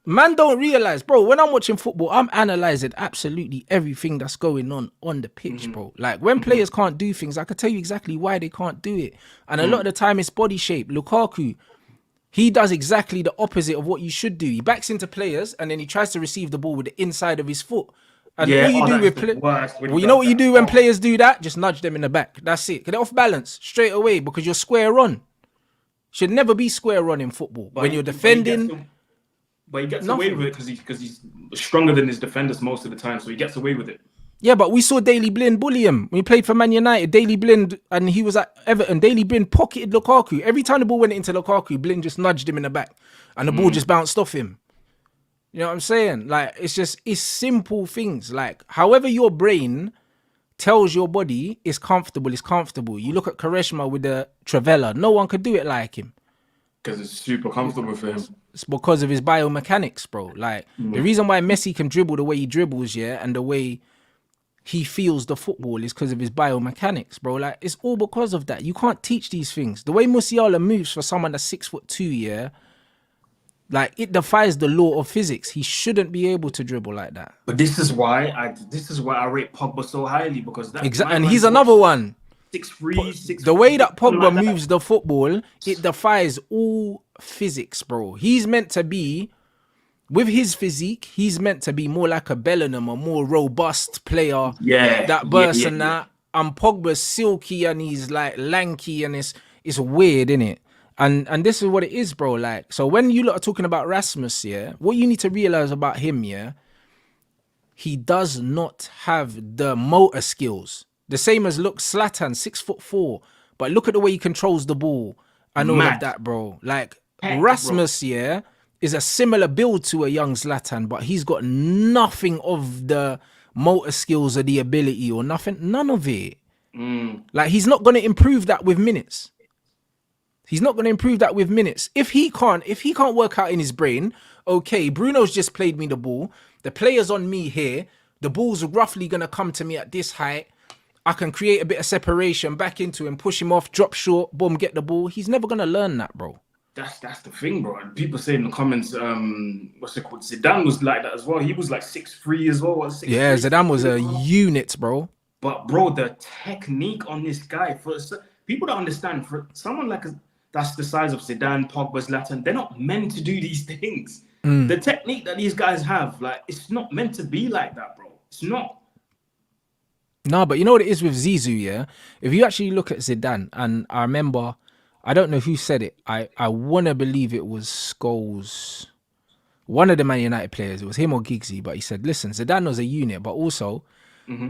man don't realize, bro. When I'm watching football, I'm analyzing absolutely everything that's going on the pitch, bro. Like, when players can't do things, I can tell you exactly why they can't do it. And a lot of the time, it's body shape. Lukaku, he does exactly the opposite of what you should do. He backs into players and then he tries to receive the ball with the inside of his foot. And what you do with well, you know what you do when players do that? Just nudge them in the back. That's it. Get it off balance straight away because you're square on. Should never be square on in football. But when you're defending. But he gets away with it because he's stronger than his defenders most of the time, so he gets away with it. Yeah, but we saw Daley Blind bully him. When he played for Man United, Daley Blind, and he was at Everton, Daley Blind pocketed Lukaku. Every time the ball went into Lukaku, Blind just nudged him in the back. And the ball just bounced off him. You know what I'm saying? Like, it's simple things. Like, however your brain tells your body it's comfortable, it's comfortable. You look at Quaresma with the Trivela. No one could do it like him. Because it's super comfortable for him. It's because of his biomechanics, bro. Like, the reason why Messi can dribble the way he dribbles, and the way he feels the football is because of his biomechanics, bro. Like, it's all because of that. You can't teach these things. The way Musiala moves for someone that's 6'2", like, it defies the law of physics. He shouldn't be able to dribble like that. But this is why I rate Pogba so highly, because that and he's another one. 6'3", the way that Pogba moves the football, it defies all physics, bro. He's meant to be, with his physique, he's meant to be more like a Bellingham, a more robust player. That bursts and that. And Pogba's silky and he's like lanky and it's weird, innit? And this is what it is, bro. Like, so when you lot are talking about Rasmus, what you need to realize about him, he does not have the motor skills. The same as Zlatan, 6'4", but look at the way he controls the ball and all of that, bro. Like, Rasmus, is a similar build to a young Zlatan, but he's got nothing of the motor skills or the ability or nothing, none of it. Like, he's not going to improve that with minutes. He's not going to improve that with minutes. If he can't work out in his brain, okay, Bruno's just played me the ball. The player's on me here. The ball's roughly going to come to me at this height. I can create a bit of separation back into him, push him off, drop short, boom, get the ball. He's never going to learn that, bro. That's the thing, bro. And people say in the comments, what's it called? Zidane was like that as well. He was like 6'3" as well. Zidane was a unit, bro. But, bro, the technique on this guy, for people don't understand, for someone like that's the size of Zidane, Pogba, Zlatan, they're not meant to do these things. The technique that these guys have, like, it's not meant to be like that, bro. It's not. No, but you know what it is with Zizou, If you actually look at Zidane, and I remember, I don't know who said it. I want to believe it was Scholes, one of the Man United players. It was him or Giggsy, but he said, listen, Zidane was a unit, but also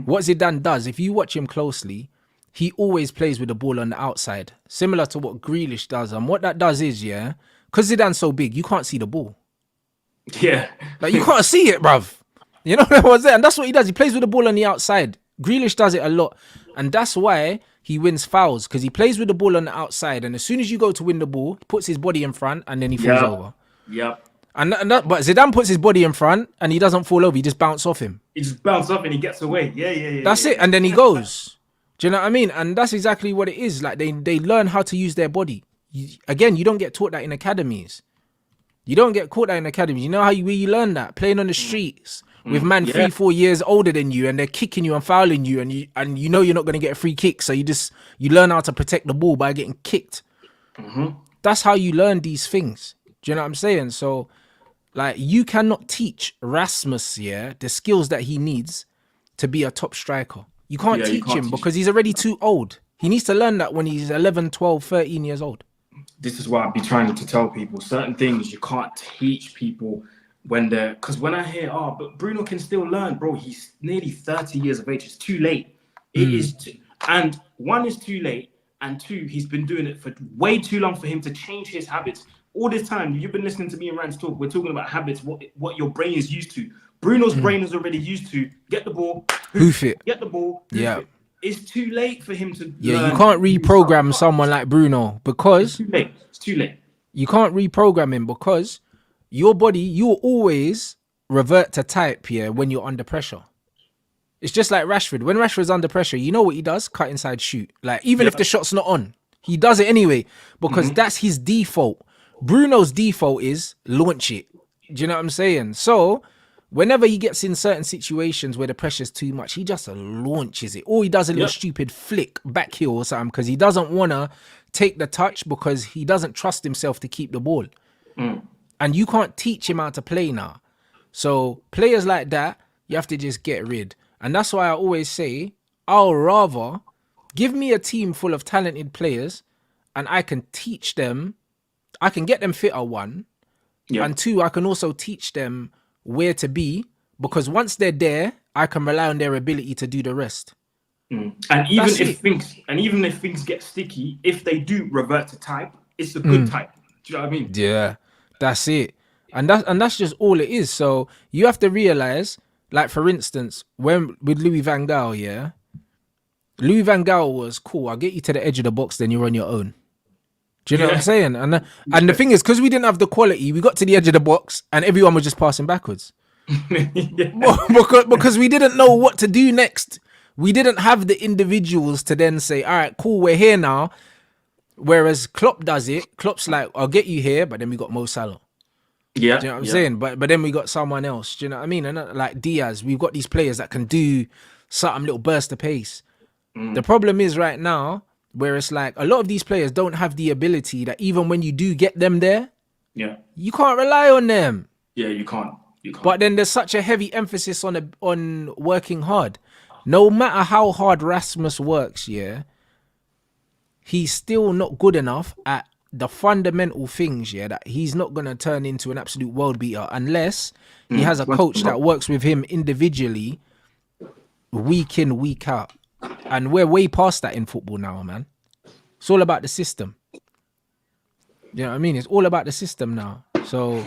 what Zidane does, if you watch him closely, he always plays with the ball on the outside, similar to what Grealish does. And what that does is, because Zidane's so big, you can't see the ball. Yeah. Like, you can't see it, bruv. You know what I was there? And that's what he does. He plays with the ball on the outside. Grealish does it a lot. And that's why he wins fouls, because he plays with the ball on the outside. And as soon as you go to win the ball, he puts his body in front and then he falls over. Yep. But Zidane puts his body in front and he doesn't fall over. He just bounces off him. He just bounces off and he gets away. Yeah. That's it. And then he goes. Do you know what I mean? And that's exactly what it is. Like, they learn how to use their body. You don't get taught that in academies. You don't get caught that in academies. You know where you learn that? Playing on the streets with 3-4 years older than you, and they're kicking you and fouling you, and you know you're not going to get a free kick. So you learn how to protect the ball by getting kicked. That's how you learn these things. Do you know what I'm saying? So, like, you cannot teach Rasmus, the skills that he needs to be a top striker. You can't Yeah, you teach can't him teach because he's already too old. He needs to learn that when he's 11, 12, 13 years old. This is why I'd be trying to tell people certain things you can't teach people when they're, because when I hear, oh, but Bruno can still learn, bro, he's nearly 30 years of age. It's too late. It is and one is too late, and two, he's been doing it for way too long for him to change his habits. All this time, you've been listening to me and Rants talk, we're talking about habits, what your brain is used to. Bruno's brain is already used to get the ball, Hoof it. get the ball, Yeah. it. It's too late for him to Yeah, learn. you can't reprogram someone like Bruno because It's too late. It's too late. you can't reprogram him because your body, you'll always revert to type here when you're under pressure. It's just like Rashford. When Rashford's under pressure, you know what he does? Cut inside, shoot. Like, even if the shot's not on, he does it anyway because that's his default. Bruno's default is launch it. Do you know what I'm saying? So whenever he gets in certain situations where the pressure's too much, he just launches it. Or he does a little stupid flick back heel or something because he doesn't want to take the touch because he doesn't trust himself to keep the ball. And you can't teach him how to play now. So players like that, you have to just get rid. And that's why I always say, I'll rather give me a team full of talented players and I can teach them, I can get them fitter, one. And two, I can also teach them where to be, because once they're there, I can rely on their ability to do the rest. And even if things get sticky, if they do revert to type, it's a good type. Do you know what I mean? Yeah, that's it. And that's just all it is. So you have to realize, like for instance, when with Louis van Gaal, yeah, Louis van Gaal was cool. I'll get you to the edge of the box, then you're on your own. Do you know what I'm saying? And the thing is, because we didn't have the quality, we got to the edge of the box and everyone was just passing backwards. because we didn't know what to do next. We didn't have the individuals to then say, all right, cool, we're here now. Whereas Klopp does it. Klopp's like, I'll get you here, but then we got Mo Salah. Yeah. Do you know what I'm saying? But then we got someone else. Do you know what I mean? And like Diaz, we've got these players that can do something little burst of pace. The problem is right now, where it's like a lot of these players don't have the ability that even when you do get them there, you can't rely on them. Yeah, you can't. But then there's such a heavy emphasis on working hard. No matter how hard Rasmus works, yeah, he's still not good enough at the fundamental things, yeah, that he's not going to turn into an absolute world beater unless he has a coach that works with him individually week in, week out. And we're way past that in football now, man. It's all about the system. You know what I mean? It's all about the system now. So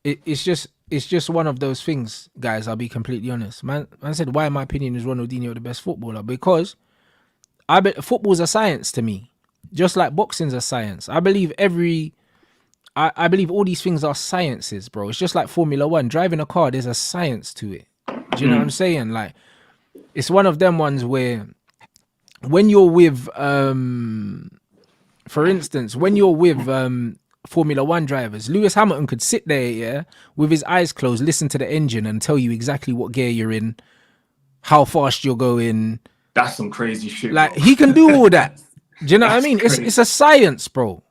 it's just one of those things, guys. I'll be completely honest. Man said, why in my opinion is Ronaldinho the best footballer? Because football's a science to me. Just like boxing's a science. I believe I believe all these things are sciences, bro. It's just like Formula One. Driving a car, there's a science to it. Do you know what I'm saying? Like, it's one of them ones where when you're with, for instance, when you're with Formula One drivers, Lewis Hamilton could sit there, yeah, with his eyes closed, listen to the engine and tell you exactly what gear you're in, how fast you're going. That's some crazy shit. Like, bro. he can do all that. Do you know what I mean? Crazy. It's a science, bro.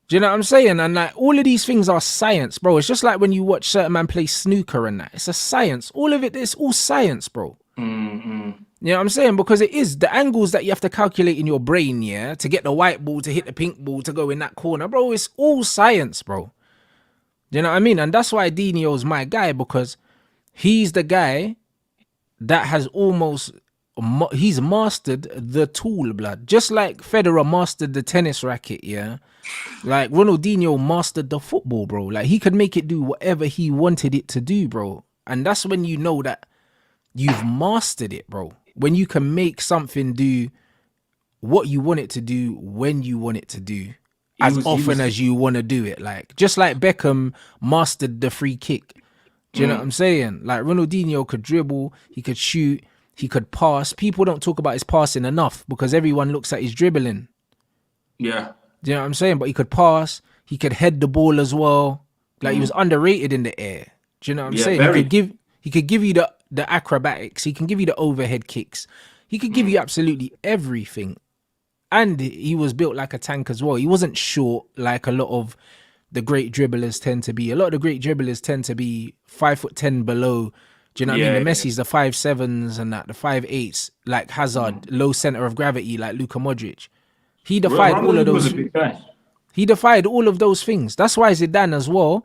Do you know what I'm saying? And like, all of these things are science, bro. It's just like when you watch certain man play snooker and that. It's a science. All of it is all science, bro. You know what I'm saying? Because it is the angles that you have to calculate in your brain, yeah, to get the white ball, to hit the pink ball, to go in that corner, bro. It's all science, bro. Do you know what I mean? And that's why Dino's my guy, because he's the guy that has he's mastered the tool, blood. Just like Federer mastered the tennis racket, yeah? Like, Ronaldinho mastered the football, bro. Like, he could make it do whatever he wanted it to do, bro. And that's when you know that you've mastered it, bro. When you can make something do what you want it to do, when you want it to do, as often as you want to do it. Like, just like Beckham mastered the free kick. Do you know what I'm saying? Like, Ronaldinho could dribble, he could shoot, he could pass. People don't talk about his passing enough because everyone looks at his dribbling. Yeah. Do you know what I'm saying? But he could pass, he could head the ball as well. Like, he was underrated in the air. Do you know what I'm saying? Very. He could give you the acrobatics. He can give you the overhead kicks. He could give you absolutely everything. And he was built like a tank as well. He wasn't short like a lot of the great dribblers tend to be. A lot of the great dribblers tend to be 5'10" below, Do you know what I mean? The Messi's, the 5'7s and that, the 5'8s, like Hazard, low center of gravity, like Luka Modric. He defied all of Ronaldo was those. a big guy. He defied all of those things. That's why Zidane as well,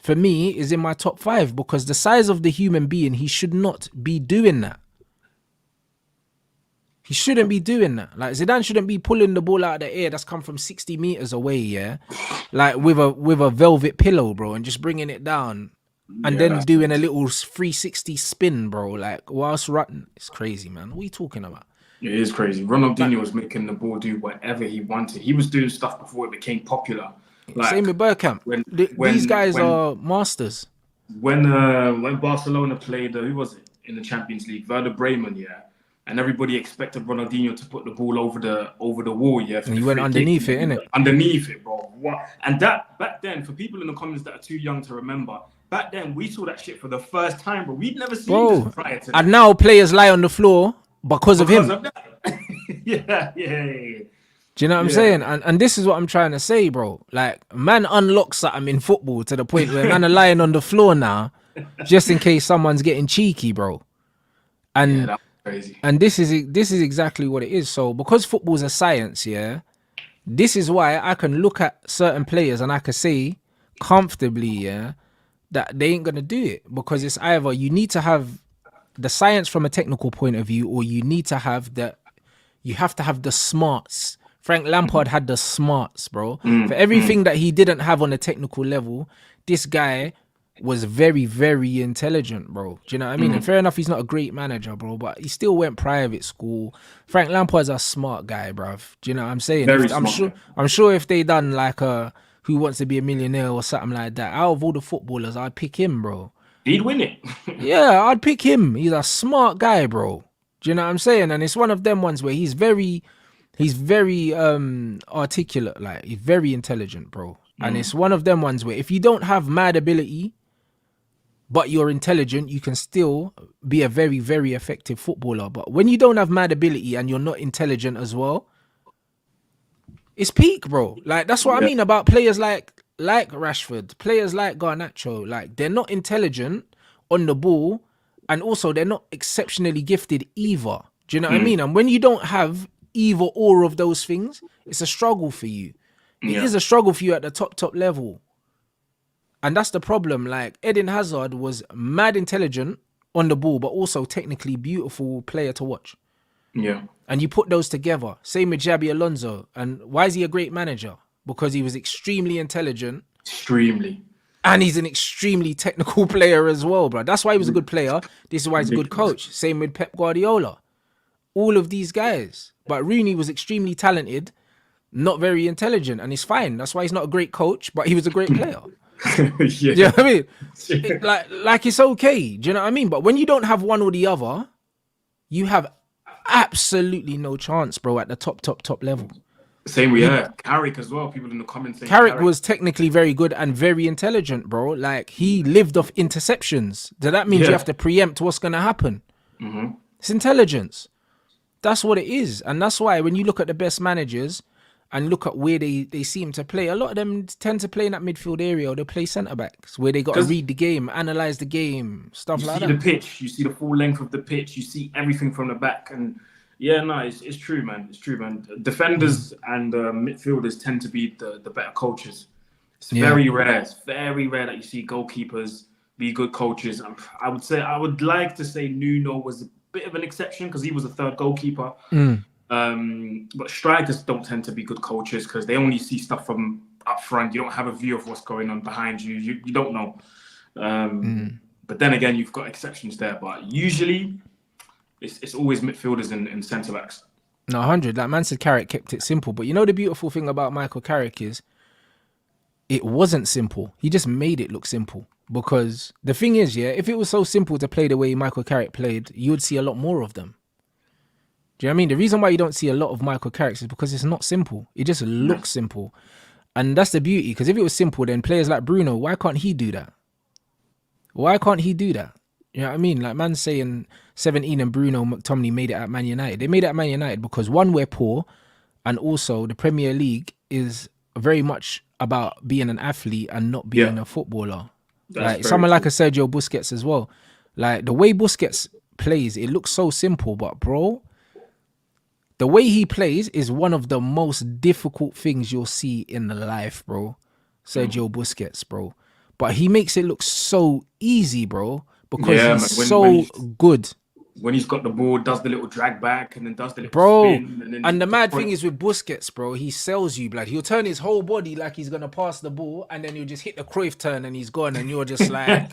for me, is in my top 5 because the size of the human being, he should not be doing that. He shouldn't be doing that. Like Zidane shouldn't be pulling the ball out of the air that's come from 60 meters away, yeah, like with a velvet pillow, bro, and just bringing it down. And then doing a little 360 spin, bro, like whilst running. It's crazy, man. What are you talking about? It is crazy. Ronaldinho was making the ball do whatever he wanted. He was doing stuff before it became popular. Like, same with Bergkamp. These guys are masters. When Barcelona played, who was it in the Champions League? Werder Bremen, yeah. And everybody expected Ronaldinho to put the ball over the wall, yeah. And he went underneath it, innit? Underneath it, bro. What? And that back then, for people in the comments that are too young to remember, back then we saw that shit for the first time, bro. We'd never seen this prior to that. And now players lie on the floor because of him. Yeah. Do you know what I'm saying? And this is what I'm trying to say, bro. Like, man unlocks something in football to the point where man are lying on the floor now, just in case someone's getting cheeky, bro. And that's crazy. And this is exactly what it is. So because football's a science, yeah, this is why I can look at certain players and I can say comfortably, yeah, that they ain't gonna do it, because it's either you need to have the science from a technical point of view, or you have to have the smarts. Frank Lampard had the smarts, bro. For everything that he didn't have on a technical level, this guy was very, very intelligent, bro. Do you know what I mean? And fair enough, he's not a great manager, bro, but he still went private school. Frank Lampard's a smart guy, bruv. Do you know what I'm saying? I'm sure if they done like a Who Wants to Be a Millionaire or something like that, out of all the footballers, I'd pick him, bro. He'd win it. Yeah, I'd pick him. He's a smart guy, bro. Do you know what I'm saying? And it's one of them ones where he's very articulate, like he's very intelligent, bro. And it's one of them ones where if you don't have mad ability, but you're intelligent, you can still be a very, very effective footballer. But when you don't have mad ability and you're not intelligent as well, it's peak, bro. Like, that's what I mean about players like Rashford, players like Garnacho. Like, they're not intelligent on the ball, and also they're not exceptionally gifted either. Do you know what I mean? And when you don't have either or of those things, it's a struggle for you. It is a struggle for you at the top level. And that's the problem. Like, Eden Hazard was mad intelligent on the ball, but also technically beautiful player to watch. Yeah. And you put those together. Same with Xabi Alonso. And why is he a great manager? Because he was extremely intelligent. Extremely. And he's an extremely technical player as well, bro. That's why he was a good player. This is why he's a good coach. Same with Pep Guardiola. All of these guys. But Rooney was extremely talented, not very intelligent, and he's fine. That's why he's not a great coach, but he was a great player. Yeah. Do you know what I mean? Like it's okay. Do you know what I mean? But when you don't have one or the other, you have absolutely no chance, bro, at the top level. Same with Carrick as well. People in the comments saying Carrick was technically very good and very intelligent, bro. Like, he lived off interceptions. So that means you have to preempt what's going to happen. It's intelligence. That's what it is. And that's why when you look at the best managers and look at where they seem to play, a lot of them tend to play in that midfield area, or they play centre-backs, where they got to read the game, analyse the game, stuff like that. You see the pitch, you see the full length of the pitch, you see everything from the back. And it's true, man. It's true, man. Defenders and midfielders tend to be the better coaches. It's very rare. It's very rare that you see goalkeepers be good coaches. I would like to say Nuno was a bit of an exception because he was a third goalkeeper. But strikers don't tend to be good coaches because they only see stuff from up front. You don't have a view of what's going on behind you. You don't know. But then again, you've got exceptions there. But usually, it's always midfielders and centre backs. No, 100. Like man said, Carrick kept it simple. But you know the beautiful thing about Michael Carrick is it wasn't simple. He just made it look simple. Because the thing is, if it was so simple to play the way Michael Carrick played, you would see a lot more of them. Do you know what I mean? The reason why you don't see a lot of Michael Carricks is because it's not simple. It just looks simple. And that's the beauty. Because if it was simple, then players like Bruno, why can't he do that? Why can't he do that? You know what I mean? Like, man saying 17 and Bruno McTominay made it at Man United. They made it at Man United because, one, we're poor, and also the Premier League is very much about being an athlete and not being a footballer. Like someone like a Sergio Busquets as well. Like the way Busquets plays, it looks so simple, but bro, the way he plays is one of the most difficult things you'll see in life, bro. Sergio Busquets, bro. But he makes it look so easy, bro, because Yeah, he's man. so good. When he's got the ball, does the little drag back and then does the little Bro, spin and then and the the mad thing point. is with Busquets, bro, he sells you, blood. He'll turn his whole body like he's gonna pass the ball, and then he'll just hit the Cruyff turn and he's gone, and you're just like,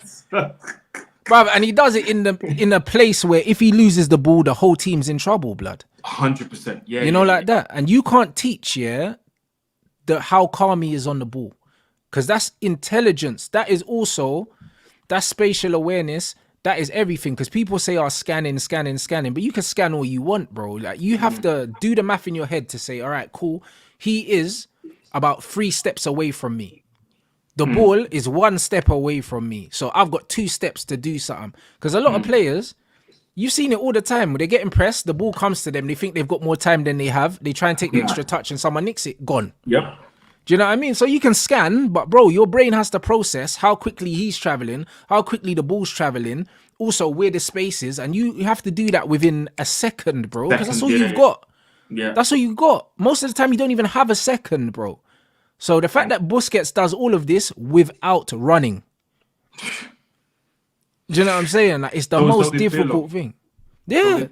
bruv, and he does it in a place where if he loses the ball, the whole team's in trouble, blood. 100%. Yeah, You know, yeah, like yeah. that. And you can't teach, how calm he is on the ball. Because that's intelligence. That is also that's spatial awareness. That is everything. Because people say, scanning, but you can scan all you want, bro. Like you have to do the math in your head to say, all right, cool. He is about 3 steps away from me. The ball is 1 step away from me. So I've got 2 steps to do something. Because a lot of players, you've seen it all the time. When they get impressed, the ball comes to them. They think they've got more time than they have. They try and take the extra touch and someone nicks it. Gone. Yep. Do you know what I mean? So you can scan, but bro, your brain has to process how quickly he's traveling, how quickly the ball's traveling, also where the space is. And you have to do that within a second, bro. Because that's all you've got. Yeah. That's all you got. Most of the time, you don't even have a second, bro. So the fact that Busquets does all of this without running. Do you know what I'm saying? Like, it's the most difficult thing. Yeah.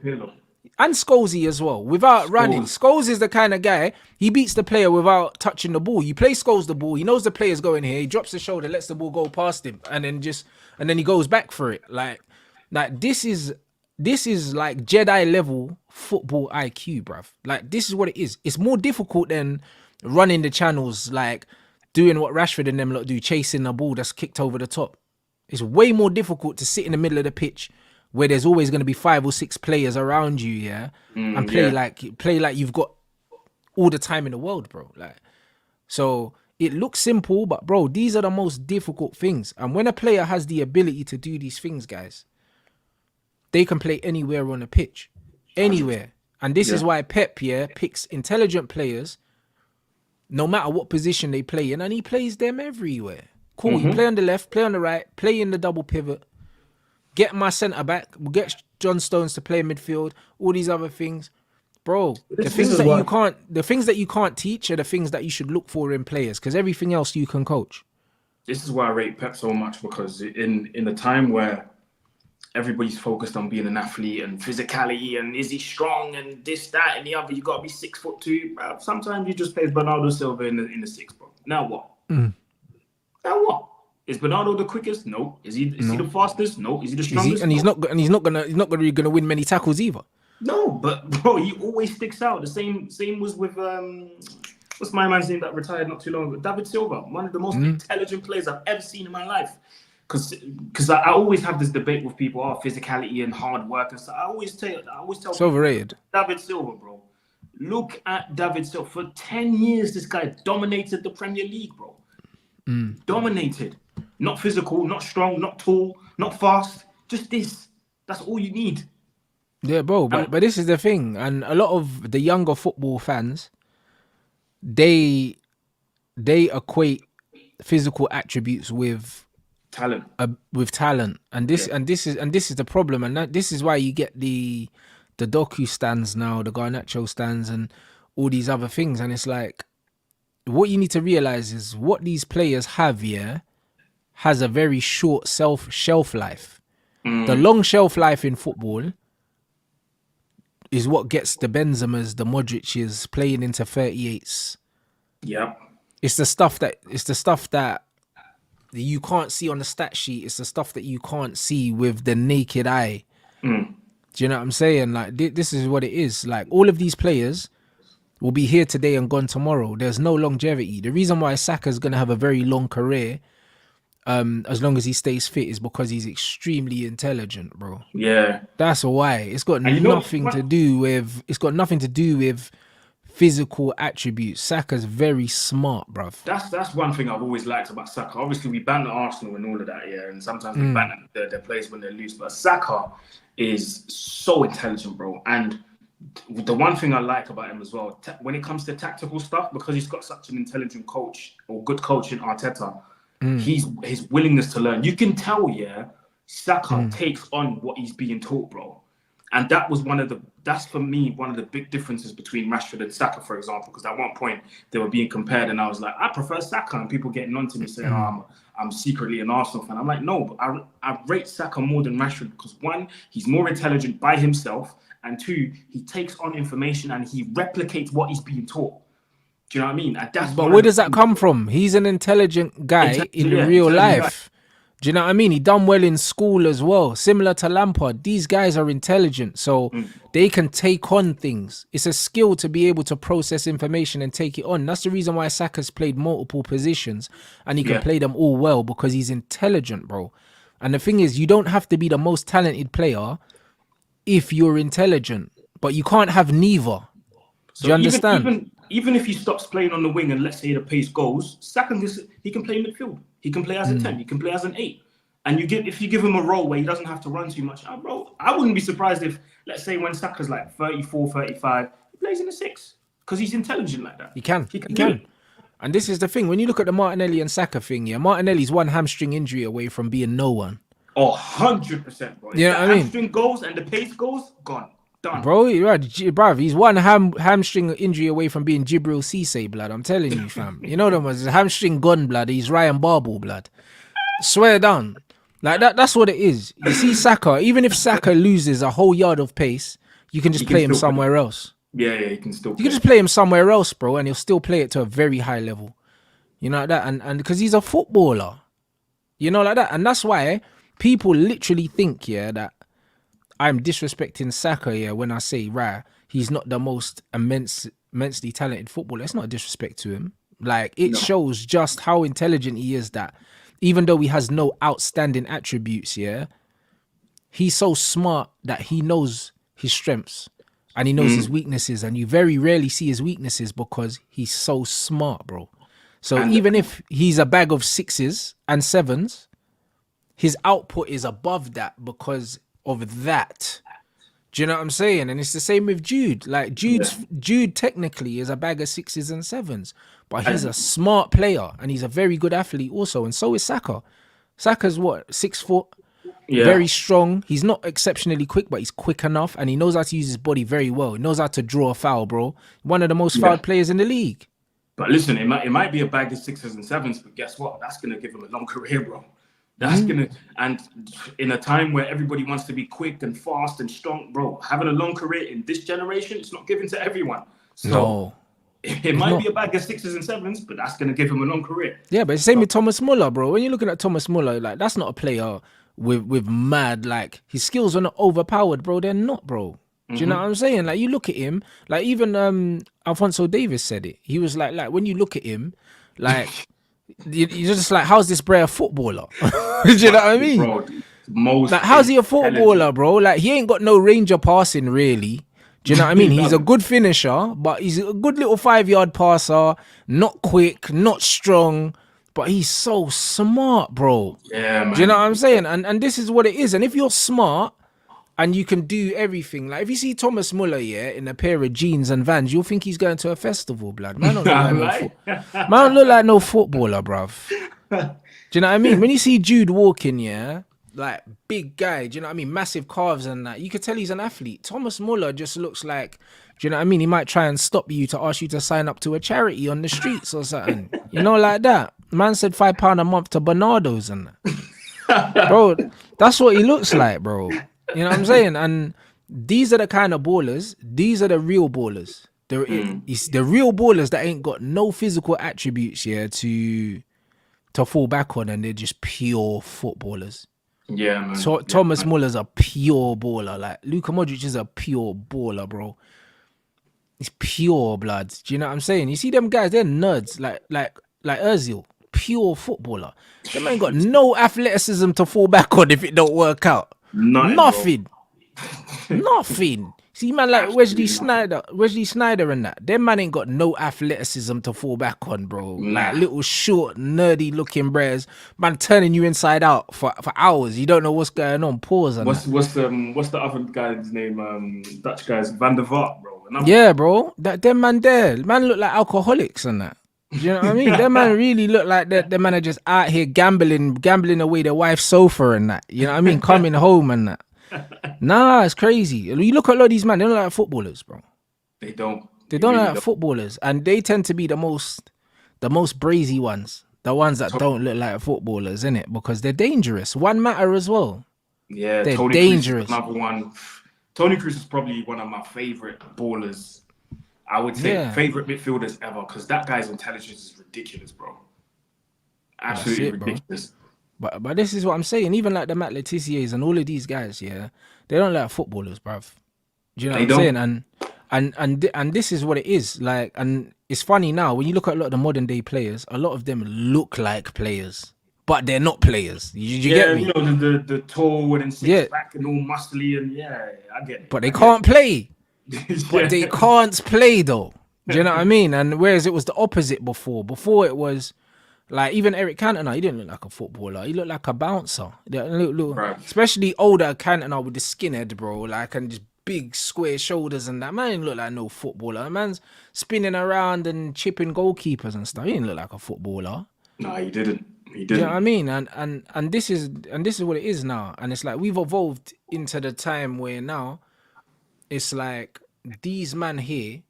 And Scholesy as well, without running. Scholes is the kind of guy, he beats the player without touching the ball. You play Scholes the ball, he knows the player's going here, he drops the shoulder, lets the ball go past him, and then he goes back for it. Like this is like Jedi level football IQ, bruv. Like this is what it is. It's more difficult than running the channels, like doing what Rashford and them lot do, chasing the ball that's kicked over the top. It's way more difficult to sit in the middle of the pitch where there's always going to be 5 or 6 players around you, and play like you've got all the time in the world, bro. Like, so it looks simple, but bro, these are the most difficult things. And when a player has the ability to do these things, guys, they can play anywhere on the pitch, anywhere. And this is why Pep, picks intelligent players, no matter what position they play in, and he plays them everywhere. Cool, you play on the left, play on the right, play in the double pivot. Get my centre back. We'll get John Stones to play midfield. All these other things, bro. The things that you can't teach are the things that you should look for in players. Because everything else you can coach. This is why I rate Pep so much, because in a time where everybody's focused on being an athlete and physicality and is he strong and this, that, and the other, you gotta be 6'2". Bro. Sometimes you just play Bernardo Silva in the 6, bro. Now what? Now what? Is Bernardo the quickest? No. Is he the fastest? No. Is he the strongest? He's not gonna win many tackles either. No, but bro, he always sticks out. The same was with what's my man's name that retired not too long ago? David Silva, one of the most intelligent players I've ever seen in my life. Because I always have this debate with people, physicality and hard work and stuff. I always tell It's overrated. David Silva, bro. Look at David Silva. For 10 years, this guy dominated the Premier League, bro. Dominated. Not physical, not strong, not tall, not fast. Just this. That's all you need. Yeah, bro. But this is the thing. And a lot of the younger football fans, they equate physical attributes with talent. And this is the problem. And this is why you get the Doku stands now, the Garnacho stands, and all these other things. And it's like, what you need to realize is what these players have has a very short shelf life. The long shelf life in football is what gets the Benzemas, the Modric's playing into 38s. Yeah. It's the stuff that you can't see on the stat sheet. It's the stuff that you can't see with the naked eye. Do you know what I'm saying? Like, this is what it is. Like, all of these players will be here today and gone tomorrow. There's no longevity. The reason why Saka's going to have a very long career, as long as he stays fit, is because he's extremely intelligent, bro. Yeah. That's why. It's got nothing to do with physical attributes. Saka's very smart, bruv. That's one thing I've always liked about Saka. Obviously, we ban Arsenal and all of that, and sometimes we ban their players when they lose. But Saka is so intelligent, bro. And the one thing I like about him as well, when it comes to tactical stuff, because he's got such an intelligent coach or good coach in Arteta, his willingness to learn. You can tell, Saka takes on what he's being taught, bro. And that's for me one of the big differences between Rashford and Saka, for example. Because at one point they were being compared, and I was like, I prefer Saka, and people getting on to me saying, "Oh, I'm secretly an Arsenal fan." I'm like, no, but I rate Saka more than Rashford because one, he's more intelligent by himself, and two, he takes on information and he replicates what he's being taught. Do you know what I mean? And that's but where does that come from? He's an intelligent guy in real life. Do you know what I mean? He done well in school as well. Similar to Lampard. These guys are intelligent, so they can take on things. It's a skill to be able to process information and take it on. That's the reason why Saka's played multiple positions and he can play them all well because he's intelligent, bro. And the thing is, you don't have to be the most talented player if you're intelligent, but you can't have neither. So do you understand? Even if he stops playing on the wing and let's say the pace goes, Saka, he can play midfield. He can play as a 10. He can play as an 8. And if you give him a role where he doesn't have to run too much, bro, I wouldn't be surprised if, let's say, when Saka's like 34, 35, he plays in a 6 because he's intelligent like that. He can. And this is the thing. When you look at the Martinelli and Saka thing, Martinelli's one hamstring injury away from being no one. Oh, 100%, bro. Yeah, the hamstring goes and the pace goes, gone. Done. Bro, you're right, bruv. He's one hamstring injury away from being Jibril Cisse, blood. I'm telling you, fam. You know them was hamstring gun, blood. He's Ryan Barble, blood. Swear down. Like that's what it is. You see Saka, even if Saka loses a whole yard of pace, you can just play him somewhere else. Yeah, he can still play. You can just play him somewhere else, bro, and he'll still play it to a very high level. You know like that? And because he's a footballer. You know like that? And that's why people literally think, that I'm disrespecting Saka, when I say, he's not the most immensely talented footballer. It's not a disrespect to him. Like, it shows just how intelligent he is that even though he has no outstanding attributes, he's so smart that he knows his strengths and he knows his weaknesses, and you very rarely see his weaknesses because he's so smart, bro. So even if he's a bag of 6s and 7s, his output is above that because of that. Do you know what I'm saying? And it's the same with Jude. Like Jude technically is a bag of 6s and 7s, but he's a smart player and he's a very good athlete also, and so is Saka. Saka's what, 6 foot, very strong. He's not exceptionally quick, but he's quick enough, and he knows how to use his body very well. He knows how to draw a foul, bro. One of the most fouled players in the league. But listen, it might be a bag of 6s and 7s, but guess what? That's gonna give him a long career, bro. That's and in a time where everybody wants to be quick and fast and strong, bro, having a long career in this generation, it's not given to everyone. So it might be a bag of 6s and 7s, but that's going to give him a long career. Yeah, but it's the same with Thomas Muller, bro. When you're looking at Thomas Muller, like, that's not a player with mad, like, his skills are not overpowered, bro. They're not, bro. Do you know what I'm saying? Like, you look at him, like, even Alphonso Davies said it. He was like when you look at him, like, you're just like, how's this bro a footballer? Do you know what I mean? Bro, like, how's he a footballer, bro? Like, he ain't got no range of passing, really. Do you know what I mean? He's a good finisher, but he's a good little 5-yard passer. Not quick, not strong, but he's so smart, bro. Yeah, man. Do you know what I'm saying? And this is what it is. And if you're smart and you can do everything, like if you see Thomas Muller, in a pair of jeans and Vans, you'll think he's going to a festival, blood. Man don't look like no footballer, bruv. Do you know what I mean? When you see Jude walking, like, big guy, do you know what I mean? Massive calves and that, you could tell he's an athlete. Thomas Muller just looks like, do you know what I mean? He might try and stop you to ask you to sign up to a charity on the streets or something. You know, like that. Man said £5 a month to Bernardo's and that. Bro, that's what he looks like, bro. You know what I'm saying? And these are the kind of ballers. These are the real ballers. It's the real ballers that ain't got no physical attributes to fall back on, and they're just pure footballers. Yeah, man. So Thomas Muller's a pure baller. Like, Luka Modric is a pure baller, bro. It's pure blood. Do you know what I'm saying? You see them guys, they're nerds. Like Ozil, pure footballer. Them ain't got no athleticism to fall back on if it don't work out. Nothing. Nothing. See, man, like Wesley Sneijder and that. Them man ain't got no athleticism to fall back on, bro. Like little short, nerdy looking bros. Man turning you inside out for hours. You don't know what's going on. Pause. What's the other guy's name? Dutch guys, Van der Vaart, bro. Yeah, bro. Them man there. Man look like alcoholics and that. Do you know what I mean? Them man really look like that. Them man are just out here gambling away their wife's sofa and that. You know what I mean? Coming home and that. Nah, it's crazy. You look at a lot of these men, they don't look like footballers, bro. They don't. They don't really look like footballers. And they tend to be the most brazy ones. The ones that don't look like footballers, innit? Because they're dangerous. One matter as well. Yeah, they're Tony dangerous. Cruz is another one. Tony Cruz is probably one of my favorite ballers. I would say favorite midfielders ever, because that guy's intelligence is ridiculous, bro. Absolutely ridiculous. Bro. But this is what I'm saying. Even like the Matt Letizier's and all of these guys, yeah, they don't like footballers, bruv. Do you know what I'm saying? And this is what it is. Like, and it's funny now when you look at a lot of the modern day players. A lot of them look like players, but they're not players. You get me? You know, the tall and six pack and all muscly and I get it. But they can't play. But they can't play though. Do you know what I mean? And whereas it was the opposite before. Before it was like even Eric Cantona, he didn't look like a footballer. He looked like a bouncer. Right. Especially older Cantona with the skinhead, bro. Like, and just big square shoulders and that. Man didn't look like no footballer. That man's spinning around and chipping goalkeepers and stuff. He didn't look like a footballer. No, he didn't. He didn't. Do you know what I mean? And this is what it is now. And it's like we've evolved into the time where now it's like these men here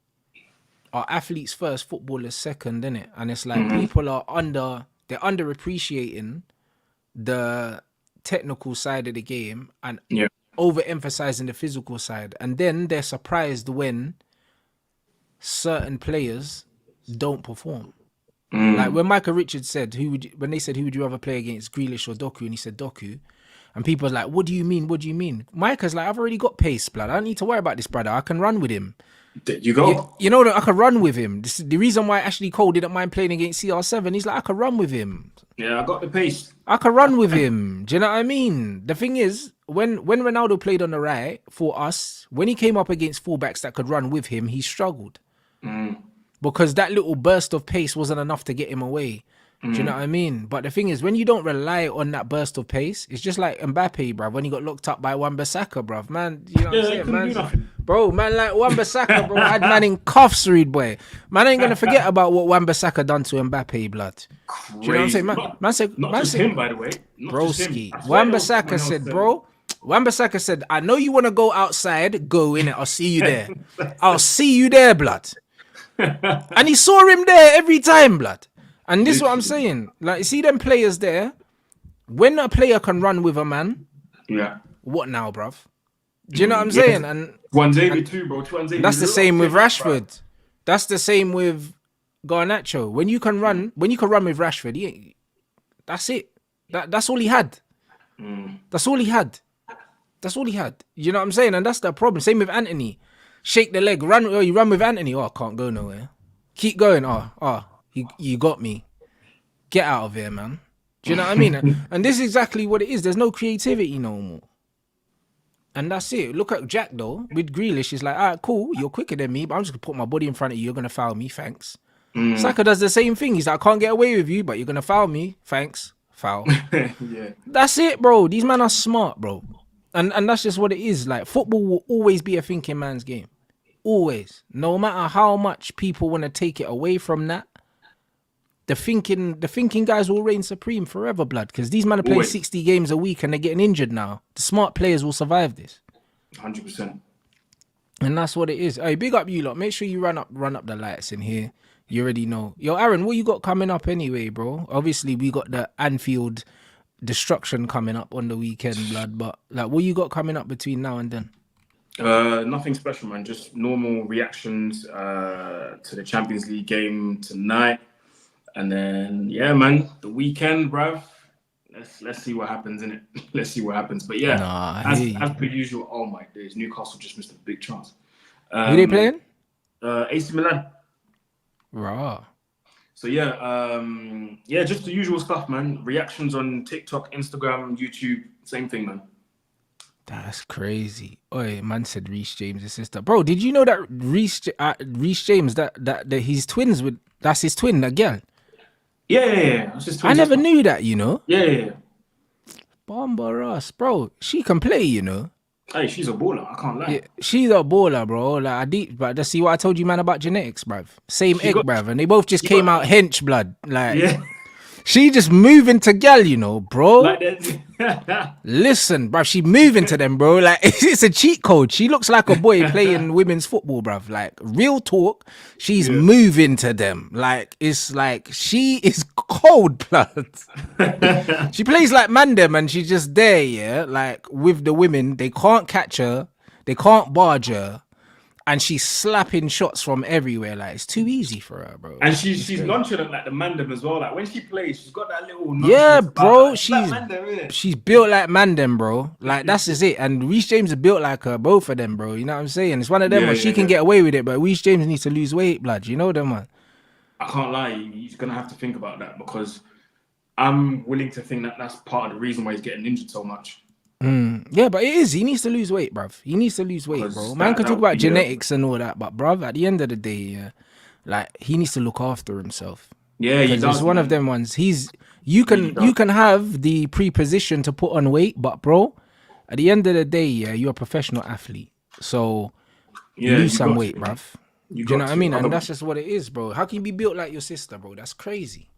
are athletes first, footballers second, innit? And it's like people are underappreciating the technical side of the game and overemphasizing the physical side. And then they're surprised when certain players don't perform. Like when Michael Richards said, when they said who would you rather play against, Grealish or Doku, and he said Doku. And people was like, what do you mean? What do you mean? Micah's like, I've already got pace, blood. I don't need to worry about this, brother. I can run with him. You go? You know that I can run with him. This is the reason why Ashley Cole didn't mind playing against CR7. He's like, I can run with him. Yeah, I got the pace. I can run with him. Do you know what I mean? The thing is, when Ronaldo played on the right for us, when he came up against fullbacks that could run with him, he struggled. Because that little burst of pace wasn't enough to get him away. Do you know what I mean? But the thing is, when you don't rely on that burst of pace, it's just like Mbappe, bruv, when he got locked up by Wan-Bissaka, bruv. Man, you know what I'm saying? Bro, man, like Wan-Bissaka, bro, had man in cuffs, read boy. Man ain't going to forget about what Wan-Bissaka done to Mbappe, blood. Crazy. Do you know what I'm saying? Man said, not just him, by the way. Broski. Wan-Bissaka said, bro, Wan-Bissaka said, I know you want to go outside, go in it. I'll see you there. I'll see you there, blood. And he saw him there every time, blood. And this is what I'm saying. Like, see them players there. When a player can run with a man, what now, bruv? Do you know what I'm saying? And Twanzebe too, bro. That's the same with Rashford. That's the same with Garnacho. When you can run with Rashford, that's it. That's all he had. That's all he had. That's all he had. You know what I'm saying? And that's the problem. Same with Anthony. Shake the leg, run. Oh, you run with Anthony. Oh, I can't go nowhere. Keep going. You got me. Get out of here, man. Do you know what I mean? And this is exactly what it is. There's no creativity no more. And that's it. Look at Jack, though. With Grealish, he's like, all right, cool. You're quicker than me, but I'm just going to put my body in front of you. You're going to foul me. Thanks. Saka does the same thing. He's like, I can't get away with you, but you're going to foul me. Thanks. Foul. That's it, bro. These men are smart, bro. And that's just what it is. Like, football will always be a thinking man's game. Always. No matter how much people want to take it away from that, the thinking guys will reign supreme forever, blood. Because these men are playing 60 games a week and they're getting injured now. The smart players will survive this. 100%. And that's what it is. Hey, big up you lot. Make sure you run up the lights in here. You already know. Yo, Aaron, what you got coming up anyway, bro? Obviously, we got the Anfield destruction coming up on the weekend, blood. But like, what you got coming up between now and then? Nothing special, man. Just normal reactions to the Champions League game tonight. And then, yeah, man, the weekend, bruv. Let's see what happens, innit? Let's see what happens. But yeah, as per usual, oh my days, Newcastle just missed a big chance. Who they playing? AC Milan. Raw. So yeah, just the usual stuff, man. Reactions on TikTok, Instagram, YouTube, same thing, man. That's crazy. Oi, man said Reece James' sister. Bro, did you know that Reece James, that he's twins with, that's his twin, that girl? Yeah. I never knew that, you know? Yeah. Bomber us, bro. She can play, you know? Hey, she's a baller. I can't Yeah, lie. she's a baller, bro. Like I deep, but let's see what I told you, man, about genetics, bruv. Same She egg, got, bruv, and they both just she came got, out hench blood. Like yeah, she just moving to gal, you know, like bro. that. Listen, bruv, she moving to them, bro. Like it's a cheat code. She looks like a boy playing women's football, bruv. Like real talk, she's Yeah. moving to them. Like it's like she is cold blood. She plays like Mandem and she's just there, yeah. Like with the women, they can't catch her, they can't barge her, and she's slapping shots from everywhere. Like it's too easy for her, bro. And It's she's great. nonchalant like the Mandem as well. Like when she plays, she's got that little Yeah, nonchalance about her. bro. Like, she's like Mandem, innit? She's built like Mandem, bro. Like that's just it. And Reece James is built like her, both of them, bro. You know what I'm saying? It's one of them Yeah, where she yeah, can yeah. get away with it, but Reece James needs to lose weight, blood. You know them, man. I can't lie. He's gonna have to think about that because I'm willing to think that that's part of the reason why he's getting injured so much. Yeah, but it is. He needs to lose weight, bruv. He needs to lose weight, bro. Because Man can that talk would about be genetics and all that, but bruv, at the end of the day, yeah, like he needs to look after himself. yeah, he Because it's does, one of man. them ones. You Really can does. have the preposition to put on weight, but bro, at the end of the day, yeah, you're a professional athlete. So Yeah, lose you some got weight, to, man. bruv. You Do you know got what I to. mean? And that's just what it is, bro. How can you be built like your sister, bro? That's crazy.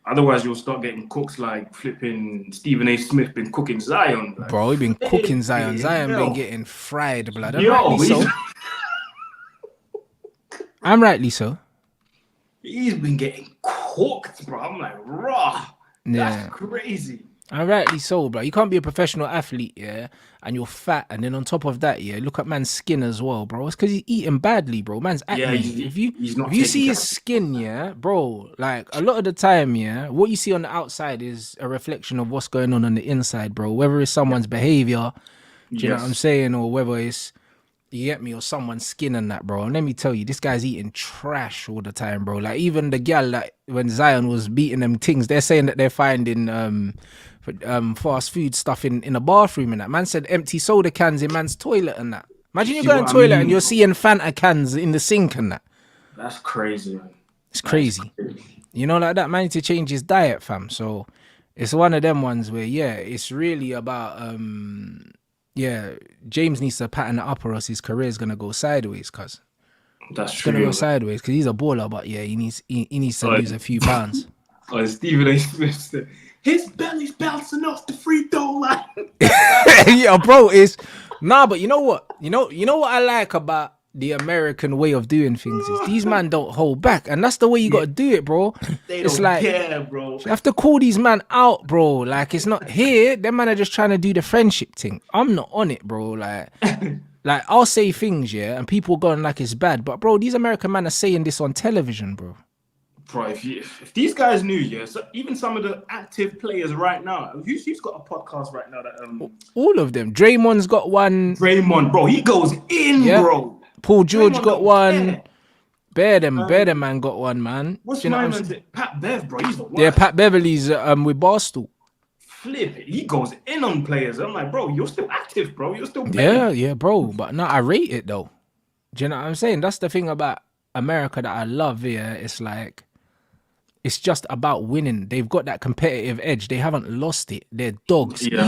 Otherwise, you'll start getting cooks like flipping Stephen A. Smith been cooking Zion. Like, Bro, we've been cooking Zion. flipping Zion been hell. getting fried, blood. And Yo, rightly so. I'm rightly so. he's been getting cooked, bro. I'm like, raw. That's Yeah. crazy. And rightly so, bro. You can't be a professional athlete, yeah, and you're fat, and then on top of that, yeah, look at man's skin as well, bro. It's because he's eating badly, bro. Man's Yeah, acne. If you he's not if you taking see care his of skin, yeah, bro, like a lot of the time, yeah, what you see on the outside is a reflection of what's going on the inside, bro. Whether it's someone's behavior, do you know what I'm Yes. saying, or whether it's you get me, or someone's skin and that, bro. And let me tell you, this guy's eating trash all the time, bro. Like even the gal, like when Zion was beating them things, they're saying that they're finding fast food stuff in the bathroom and that. Man said empty soda cans in man's toilet and that. Imagine you're See going what I toilet and mean? you're seeing Fanta cans in the sink and that. That's crazy, man. It's That is crazy. crazy. You know, like that. Man need to change his diet, fam. So it's one of them ones where, yeah, it's really about yeah, James needs to pattern it up or else his career's gonna go sideways, cuz. That's It's gonna go true. sideways because he's a baller, but yeah, he needs to lose a few pounds. Stephen A. Smith said, his belly's bouncing off the free throw line. Yeah, bro, it's but you know what? You know what I like about the American way of doing things is these man don't hold back, and that's the way you gotta do it, bro. They It's don't like care, bro. you have to call these man out, bro. Like it's not here. Them man are just trying to do the friendship thing. I'm not on it, bro. Like I'll say things, yeah, and people going like it's bad, but bro, these American men are saying this on television, bro. Bro, if these guys knew, yeah, so even some of the active players right now, who's got a podcast right now that All of them. Draymond's got one. Draymond, bro, he goes in, Yeah. bro. Paul George Draymond got don't one. care. Bear them man got one, man. What's Do you know my what I'm man's saying? it? Pat Bev, bro, he's the worst. Yeah, Pat Beverly's with Barstool. Flip it. He goes in on players. I'm like, bro, you're still active, bro. You're still playing. Yeah, bro. But no, I rate it though. Do you know what I'm saying? That's the thing about America that I love here. It's like it's just about winning. They've got that competitive edge. They haven't lost it. They're dogs. Yeah.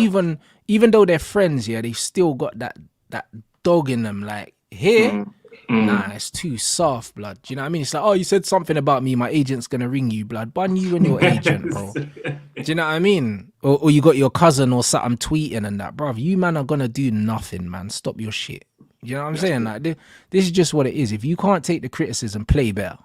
Even though they're friends, yeah, they've still got that dog in them. Like here, nah, it's too soft, blood. Do you know what I mean? It's like, oh, you said something about me. My agent's gonna ring you, blood. Bun you and your agent, bro. Do you know what I mean? Or you got your cousin or something tweeting and that, bro. You man are gonna do nothing, man. Stop your shit. You know what I'm saying? Like this is just what it is. If you can't take the criticism, play better.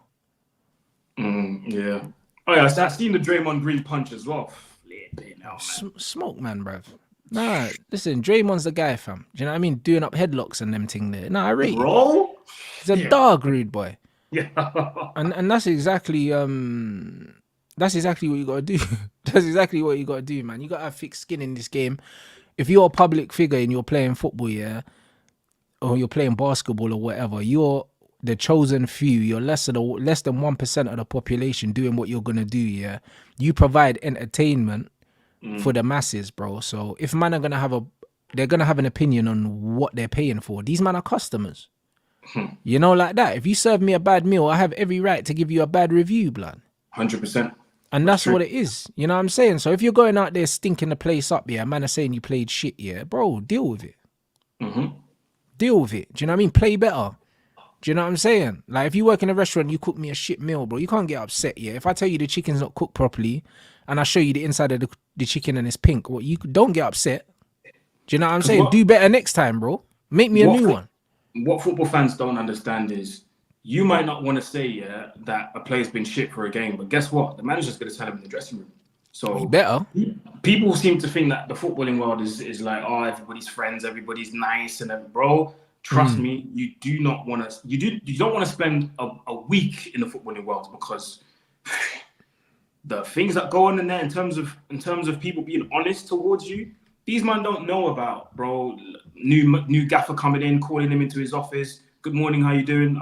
Yeah. Oh yeah, I've seen the Draymond Green punch as well. Flipping hell, man. Smoke, man, bruv. Nah, listen, Draymond's the guy, fam. Do you know what I mean? Doing up headlocks and them thing there. Nah, I rate it. Bro. He's a dog, rude boy. Yeah. And that's exactly what you gotta do. That's exactly what you gotta do, man. You gotta have thick skin in this game. If you're a public figure and you're playing football, yeah, or you're playing basketball or whatever, you're the chosen few. You're less than 1% of the population doing what you're gonna do. Yeah, you provide entertainment for the masses, bro. So if man are gonna they're gonna have an opinion on what they're paying for. These men are customers. You know, like that. If you serve me a bad meal, I have every right to give you a bad review, blood. 100%. And that's what it is. You know what I'm saying? So if you're going out there stinking the place up, yeah, man are saying you played shit, yeah, bro, deal with it. Deal with it. Do you know what I mean? Play better. Do you know what I'm saying? Like, if you work in a restaurant, you cook me a shit meal, bro. You can't get upset, yeah? If I tell you the chicken's not cooked properly and I show you the inside of the chicken and it's pink, well, you don't get upset. Do you know what I'm saying? Do better next time, bro. Make me a new one. What football fans don't understand is you might not want to say that a player's been shit for a game, but guess what? The manager's going to tell him in the dressing room. So better. People seem to think that the footballing world is like, oh, everybody's friends, everybody's nice, and bro, trust me, you do not want to. You don't want to spend a week in the footballing world, because the things that go on in there in terms of people being honest towards you, these men don't know about, bro. New gaffer coming in, calling him into his office. Good morning, how you doing?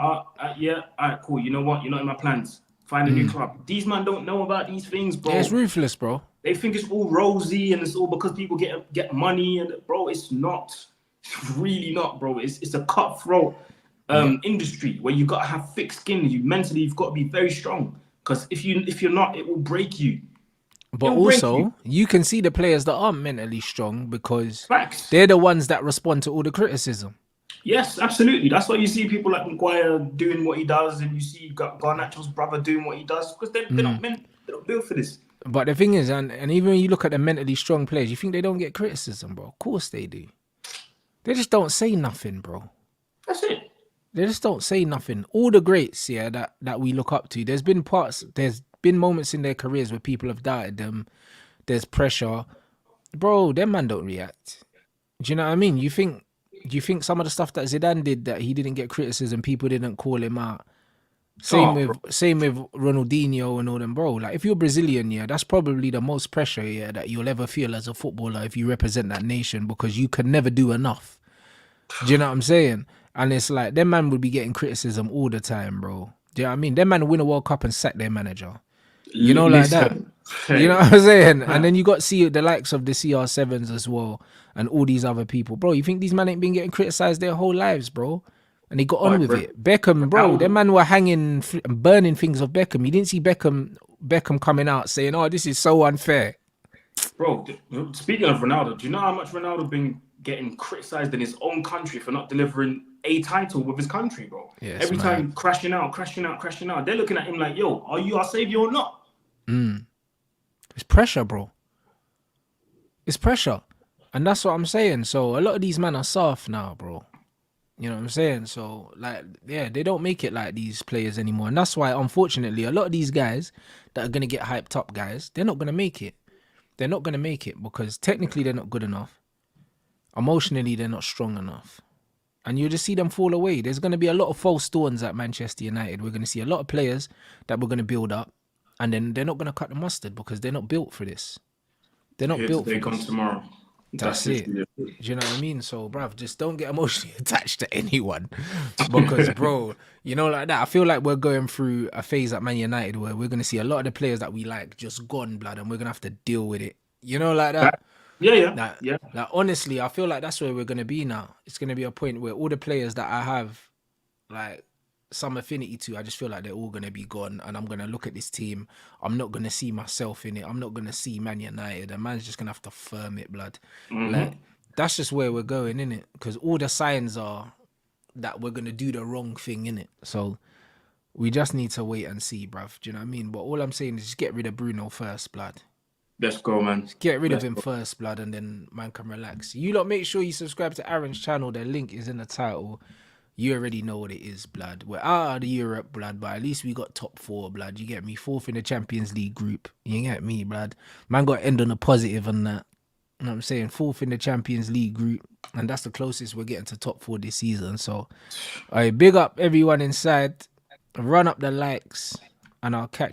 Yeah, all right, cool. You know what? You're not in my plans. Find a new club. These men don't know about these things, bro. Yeah, it's ruthless, bro. They think it's all rosy and it's all because people get money, and bro, it's not. It's really not, bro. It's a cutthroat industry where you gotta have thick skin. You've got to be very strong, because if you're not, it will break you. But also, you can see the players that aren't mentally strong because they're the ones that respond to all the criticism. Yes, absolutely. That's why you see people like Maguire doing what he does, and you see Garnacho's brother doing what he does, because they're not built for this. But the thing is, and even when you look at the mentally strong players, you think they don't get criticism, bro? Of course they do. They just don't say nothing, bro. That's it. They just don't say nothing. All the greats, that we look up to, there's been moments in their careers where people have doubted them. There's pressure. Bro, them man don't react. Do you know what I mean? You think some of the stuff that Zidane did, that he didn't get criticism, people didn't call him out? Same with Ronaldinho and all them, bro. Like, if you're Brazilian, that's probably the most pressure, that you'll ever feel as a footballer if you represent that nation, because you can never do enough. Do you know what I'm saying? And it's like, them man would be getting criticism all the time, bro. Do you know what I mean? Them man win a World Cup and sack their manager. You know, like that. You know what I'm saying? And then you got to see the likes of the CR7s as well, and all these other people. Bro, you think these men ain't been getting criticised their whole lives, bro? And they got on with it. Beckham, bro, them man were hanging, burning things of Beckham. You didn't see Beckham coming out saying, oh, this is so unfair. Bro, speaking of Ronaldo, do you know how much Ronaldo been getting criticised in his own country for not delivering a title with his country, bro? Yeah, every time crashing out. They're looking at him like, yo, are you our savior or not? It's pressure, bro. It's pressure. And that's what I'm saying. So a lot of these men are soft now, bro. You know what I'm saying? So, like, yeah, they don't make it like these players anymore. And that's why, unfortunately, a lot of these guys that are going to get hyped up, guys, they're not going to make it. They're not going to make it because technically they're not good enough. Emotionally, they're not strong enough. And you just see them fall away. There's going to be a lot of false dawns at Manchester United. We're going to see a lot of players that we're going to build up, and then they're not going to cut the mustard because they're not built for this. They're not built for this. They come tomorrow. That's it. Do you know what I mean? So, bruv, just don't get emotionally attached to anyone. Because, bro, you know, like that, I feel like we're going through a phase at Man United where we're going to see a lot of the players that we like just gone, blood, and we're going to have to deal with it. You know, like that? Yeah. Like, honestly, I feel like that's where we're going to be now. It's going to be a point where all the players that I have, like, some affinity to, I just feel like they're all going to be gone, and I'm going to look at this team. I'm not going to see myself in it. I'm not going to see Man United, and man's just going to have to firm it, blood. Like, that's just where we're going, innit? Because all the signs are that we're going to do the wrong thing, innit? So we just need to wait and see, bruv. Do you know what I mean? But all I'm saying is just get rid of Bruno first, blood. Let's go, man. Just get rid of him first, blood, and then man can relax. You lot make sure you subscribe to Aaron's channel. The link is in the title. You already know what it is, blood. We're out of the Europe, blood, but at least we got top 4, blood. You get me? 4th in the Champions League group. You get me, blood? Man got to end on a positive on that. You know what I'm saying? 4th in the Champions League group. And that's the closest we're getting to top 4 this season. So, big up everyone inside. Run up the likes. And I'll catch